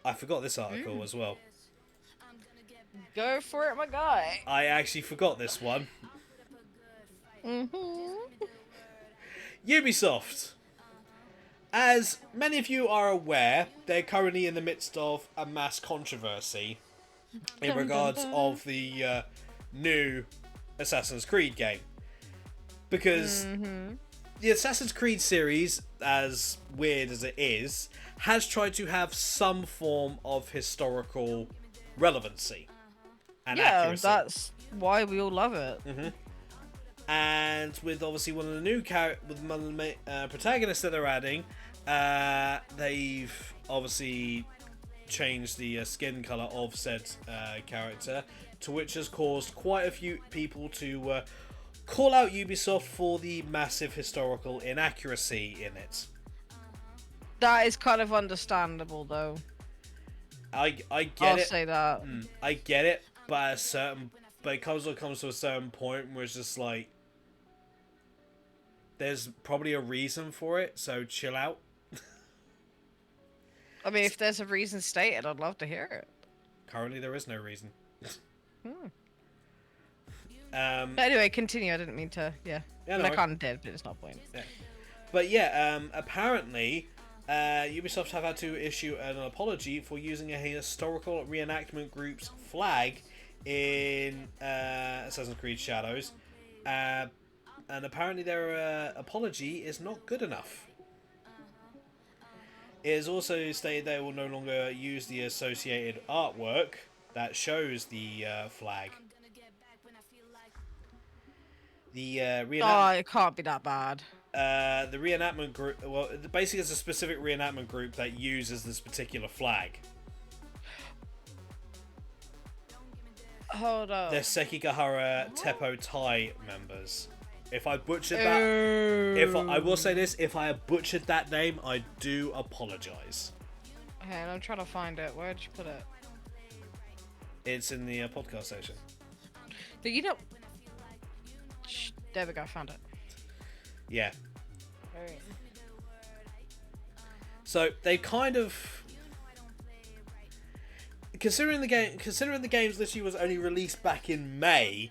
I forgot this article as well. Go for it, my guy. I actually forgot this one. Ubisoft. As many of you are aware, they're currently in the midst of a mass controversy in regards of the new Assassin's Creed game. Because the Assassin's Creed series, as weird as it is, has tried to have some form of historical relevancy and accuracy. That's why we all love it. And with obviously one of the new protagonists that they're adding, they've obviously changed the skin color of said character, to which has caused quite a few people to call out Ubisoft for the massive historical inaccuracy in it. That is kind of understandable, though. I get I'll it. say that. I get it, but it comes to a certain point where it's just like, there's probably a reason for it, so chill out. I mean, if there's a reason stated, I'd love to hear it. Currently, there is no reason. Anyway, continue. I didn't mean to. Yeah. Yeah, I no, kind of did, but it's not point. Yeah. But yeah, apparently, Ubisoft have had to issue an apology for using a historical reenactment group's flag in Assassin's Creed Shadows, and apparently their apology is not good enough. It is also stated they will no longer use the associated artwork that shows the flag. The reenactment. It can't be that bad. The reenactment group. Well, basically, it's a specific reenactment group that uses this particular flag. Hold up. They're Sekigahara Teppo Tai members. If I butchered that, I will say this: if I butchered that name, I do apologize. Okay, I'm trying to find it. Where'd you put it? It's in the podcast section. But you know. Shh, there we go. I found it. Yeah. Alright. So they kind of, considering the game's literally was only released back in May,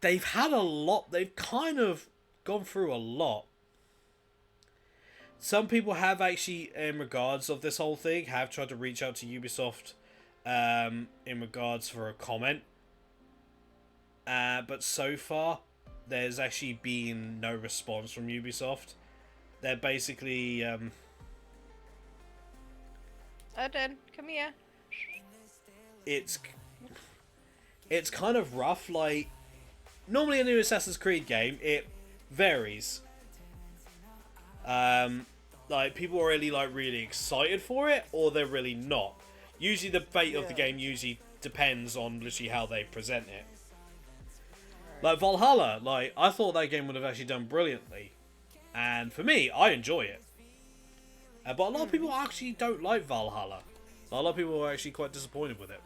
they've had a lot. They've kind of gone through a lot. Some people have actually, in regards of this whole thing, have tried to reach out to Ubisoft, in regards for a comment. But so far, there's actually been no response from Ubisoft. They're basically, Odin, come here. it's kind of rough. Like, normally a new Assassin's Creed game, it varies. like people are really really excited for it, or they're really not. Usually, the fate of the game usually depends on literally how they present it. Like Valhalla, like I thought that game would have actually done brilliantly, and for me, I enjoy it. But a lot of people actually don't like Valhalla. A lot of people are actually quite disappointed with it.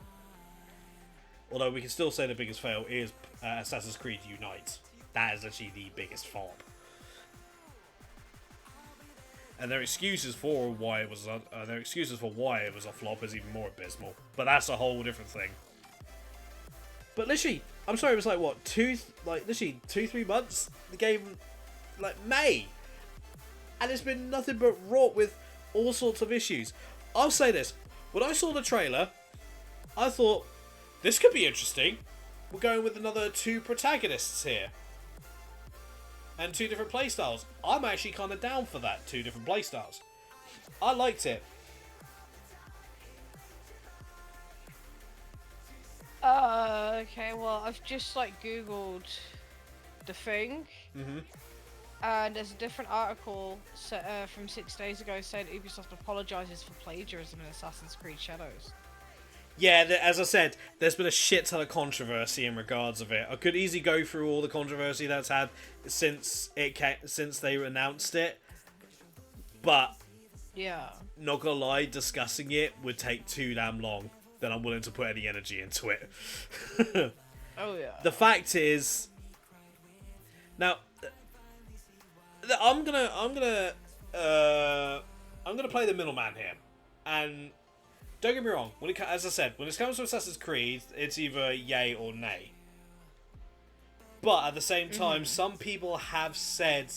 Although we can still say the biggest fail is Assassin's Creed Unite. That is actually the biggest flop. And their excuses for why it was a flop is even more abysmal. But that's a whole different thing. But literally, I'm sorry, it was like what, 2-3 months? The game, like May, and it's been nothing but wrought with all sorts of issues. I'll say this: when I saw the trailer, I thought this could be interesting. We're going with another 2 protagonists here. And 2 different playstyles. I'm actually kind of down for that, 2 different playstyles. I liked it. Okay, well, I've just, like, Googled The Thing. And there's a different article from 6 days ago saying Ubisoft apologises for plagiarism in Assassin's Creed Shadows. Yeah, as I said, there's been a shit ton of controversy in regards of it. I could easily go through all the controversy that's had since they announced it, but yeah, not gonna lie, discussing it would take too damn long. Then I'm willing to put any energy into it. Oh yeah. The fact is, now I'm gonna play the middleman here, and. Don't get me wrong. As I said, when it comes to Assassin's Creed, it's either yay or nay. But at the same time, some people have said,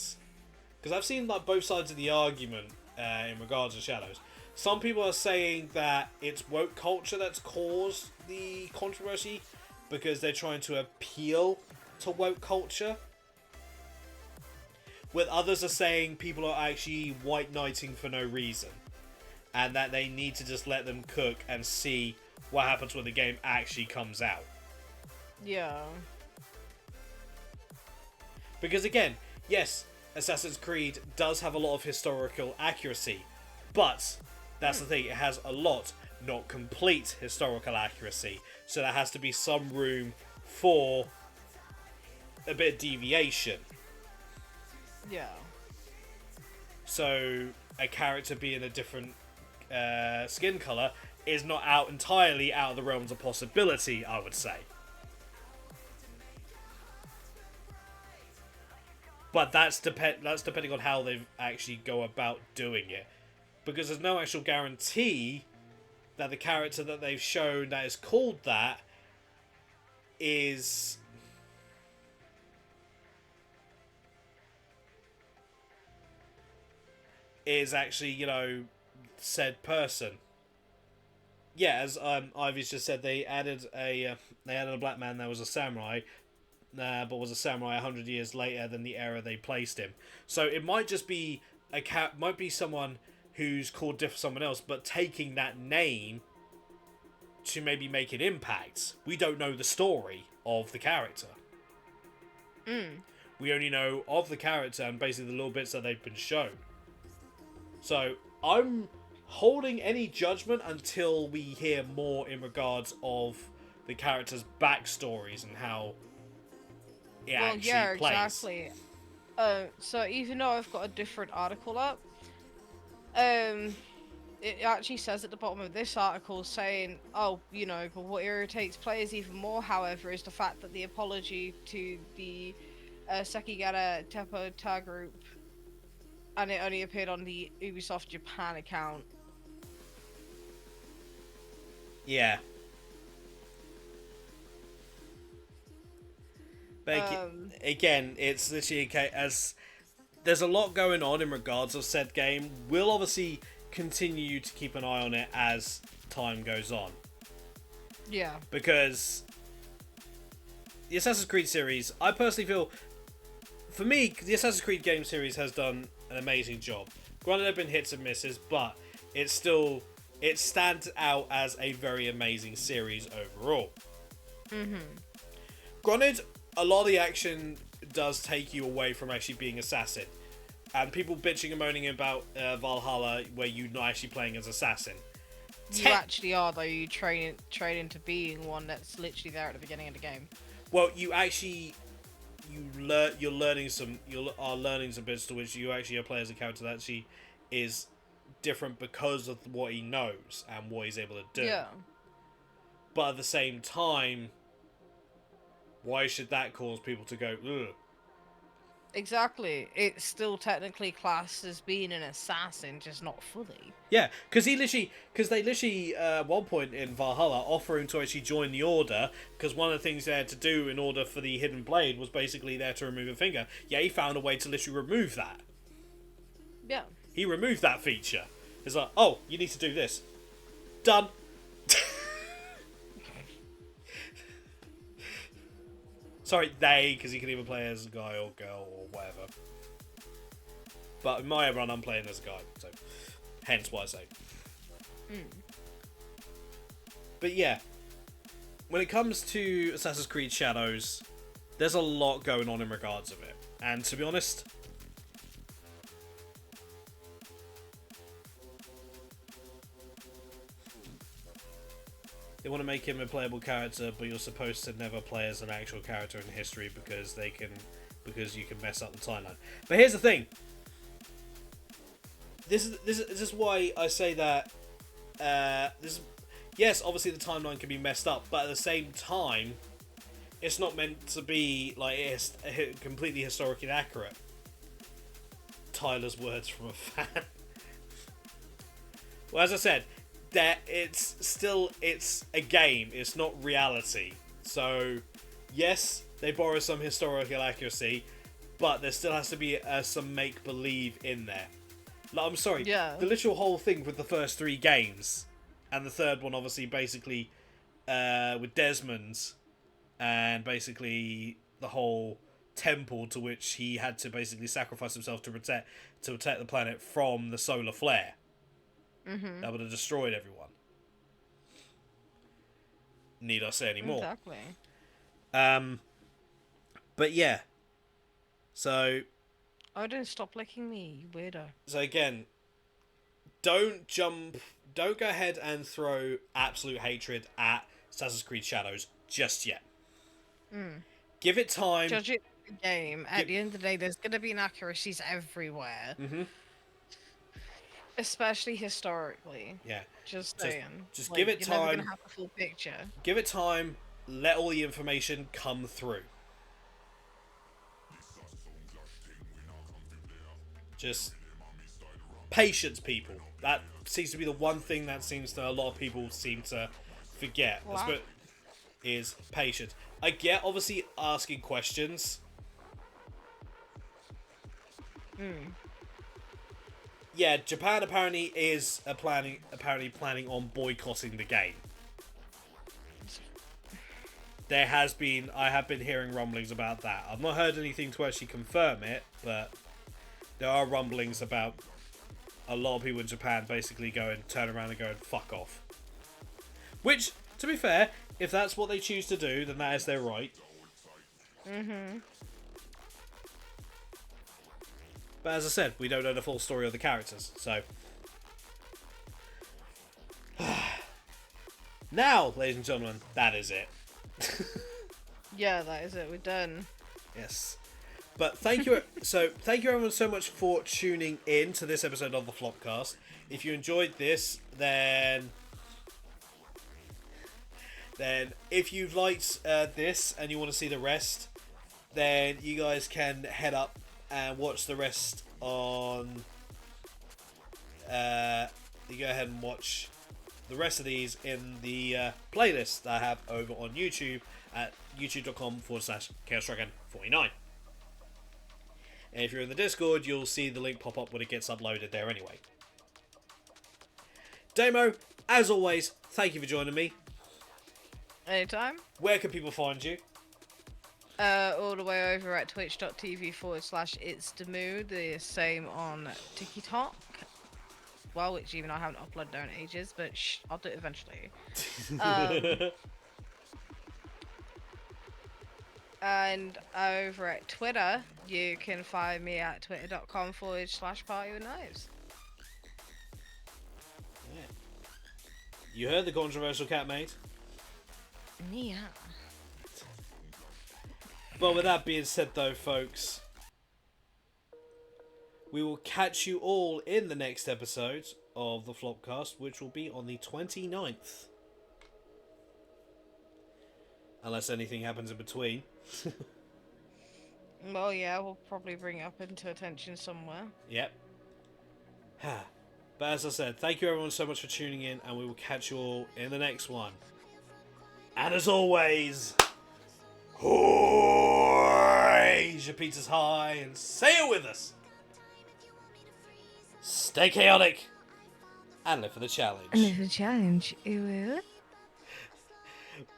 because I've seen like both sides of the argument in regards to Shadows. Some people are saying that it's woke culture that's caused the controversy because they're trying to appeal to woke culture. With others are saying people are actually white knighting for no reason. And that they need to just let them cook and see what happens when the game actually comes out. Yeah. Because again, yes, Assassin's Creed does have a lot of historical accuracy. But, that's the thing, it has a lot, not complete historical accuracy. So there has to be some room for a bit of deviation. Yeah. So, a character being a different skin color is not entirely out of the realms of possibility, I would say. But that's depending on how they actually go about doing it, because there's no actual guarantee that the character that they've shown that is called that is actually, you know, said person. Yeah, as Ivy's just said, they added a black man that was a samurai, but was a samurai 100 years later than the era they placed him. So it might just be might be someone who's called someone else, but taking that name to maybe make an impact. We don't know the story of the character. We only know of the character and basically the little bits that they've been shown. So I'm holding any judgment until we hear more in regards of the characters' backstories and how it actually plays. Exactly. So even though I've got a different article up, it actually says at the bottom of this article saying, oh, you know, but what irritates players even more, however, is the fact that the apology to the Sekigara Teppo Ta group, and it only appeared on the Ubisoft Japan account. Yeah. But again, it's literally okay, as there's a lot going on in regards of said game. We'll obviously continue to keep an eye on it as time goes on. Yeah. Because the Assassin's Creed series, I personally feel, for me, the Assassin's Creed game series has done an amazing job. Granted, there have been hits and misses, but it stands out as a very amazing series overall. Granted, a lot of the action does take you away from actually being assassin. and people bitching and moaning about Valhalla, where you're not actually playing as assassin. You actually are, though. You train into being one that's literally there at the beginning of the game. Well, you actually you're learning some bits to which you actually play as a character that actually is different because of what he knows and what he's able to do. Yeah. But at the same time, why should that cause people to go, ugh? Exactly. It's still technically classed as being an assassin, just not fully. Yeah, because they literally, at one point in Valhalla, offer him to actually join the Order, because one of the things they had to do in order for the Hidden Blade was basically there to remove a finger. Yeah, he found a way to literally remove that. Yeah. He removed that feature. It's like, oh, you need to do this. Done. Sorry, they, because you can even play as a guy or girl or whatever. But in my run, I'm playing as a guy, so hence why I say. But yeah, when it comes to Assassin's Creed Shadows, there's a lot going on in regards of it. And to be honest, they want to make him a playable character, but you're supposed to never play as an actual character in history because you can mess up the timeline. But here's the thing. This is why I say that. Yes, obviously the timeline can be messed up, but at the same time, it's not meant to be like it's completely historically accurate. Tyler's words from a fan. Well, as I said, that it's a game. It's not reality. So, yes, they borrow some historical accuracy, but there still has to be some make believe in there. Like, I'm sorry, Yeah. the literal whole thing with the first 3 games, and the third one, obviously, basically with Desmond's, and basically the whole temple to which he had to basically sacrifice himself to protect the planet from the solar flare. Mm-hmm. That would have destroyed everyone. Need I say any more? Exactly. But yeah. So. Oh, don't stop licking me, you weirdo. So again, don't go ahead and throw absolute hatred at Assassin's Creed Shadows just yet. Give it time. Judge it the game. At the end of the day, there's going to be inaccuracies everywhere. Mm-hmm. Especially historically. Yeah. Just saying. Just give it you're time. Never going to have the full picture. Give it time. Let all the information come through. Just patience, people. That seems to be the one thing that seems to a lot of people seem to forget. What? Is patience. I get obviously asking questions. Yeah, Japan apparently is planning on boycotting the game. I have been hearing rumblings about that. I've not heard anything to actually confirm it, but there are rumblings about a lot of people in Japan basically turn around and go fuck off. Which, to be fair, if that's what they choose to do, then that is their right. Mm-hmm. But as I said, we don't know the full story of the characters, so. Now, ladies and gentlemen, that is it. Yeah, that is it. We're done. Yes. But thank you everyone so much for tuning in to this episode of the Flopcast. If you enjoyed this, then if you've liked this and you want to see the rest, then you guys can head up and watch the rest on. You go ahead and watch the rest of these in the playlist that I have over on YouTube at youtube.com/ChaosDragon49. And if you're in the Discord, you'll see the link pop up when it gets uploaded there anyway. Damo, as always, thank you for joining me. Anytime. Where can people find you? All the way over at twitch.tv/itsdemu. The same on TikTok. Well, which even I haven't uploaded there in ages, but I'll do it eventually. And over at Twitter, you can find me at twitter.com/party with knives. Yeah. You heard the controversial cat mate. Yeah. But with that being said, though, folks, we will catch you all in the next episode of the Flopcast, which will be on the 29th. Unless anything happens in between. Well, yeah, we'll probably bring it up into attention somewhere. Yep. But as I said, thank you everyone so much for tuning in, and we will catch you all in the next one. And as always, raise your pizzas high and say it with us. Stay chaotic and live for the challenge. And if a challenge, you will.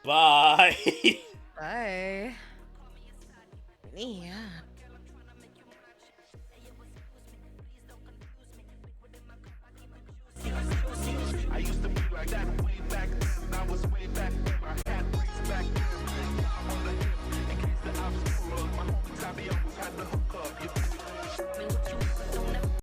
Bye. Bye. Yeah.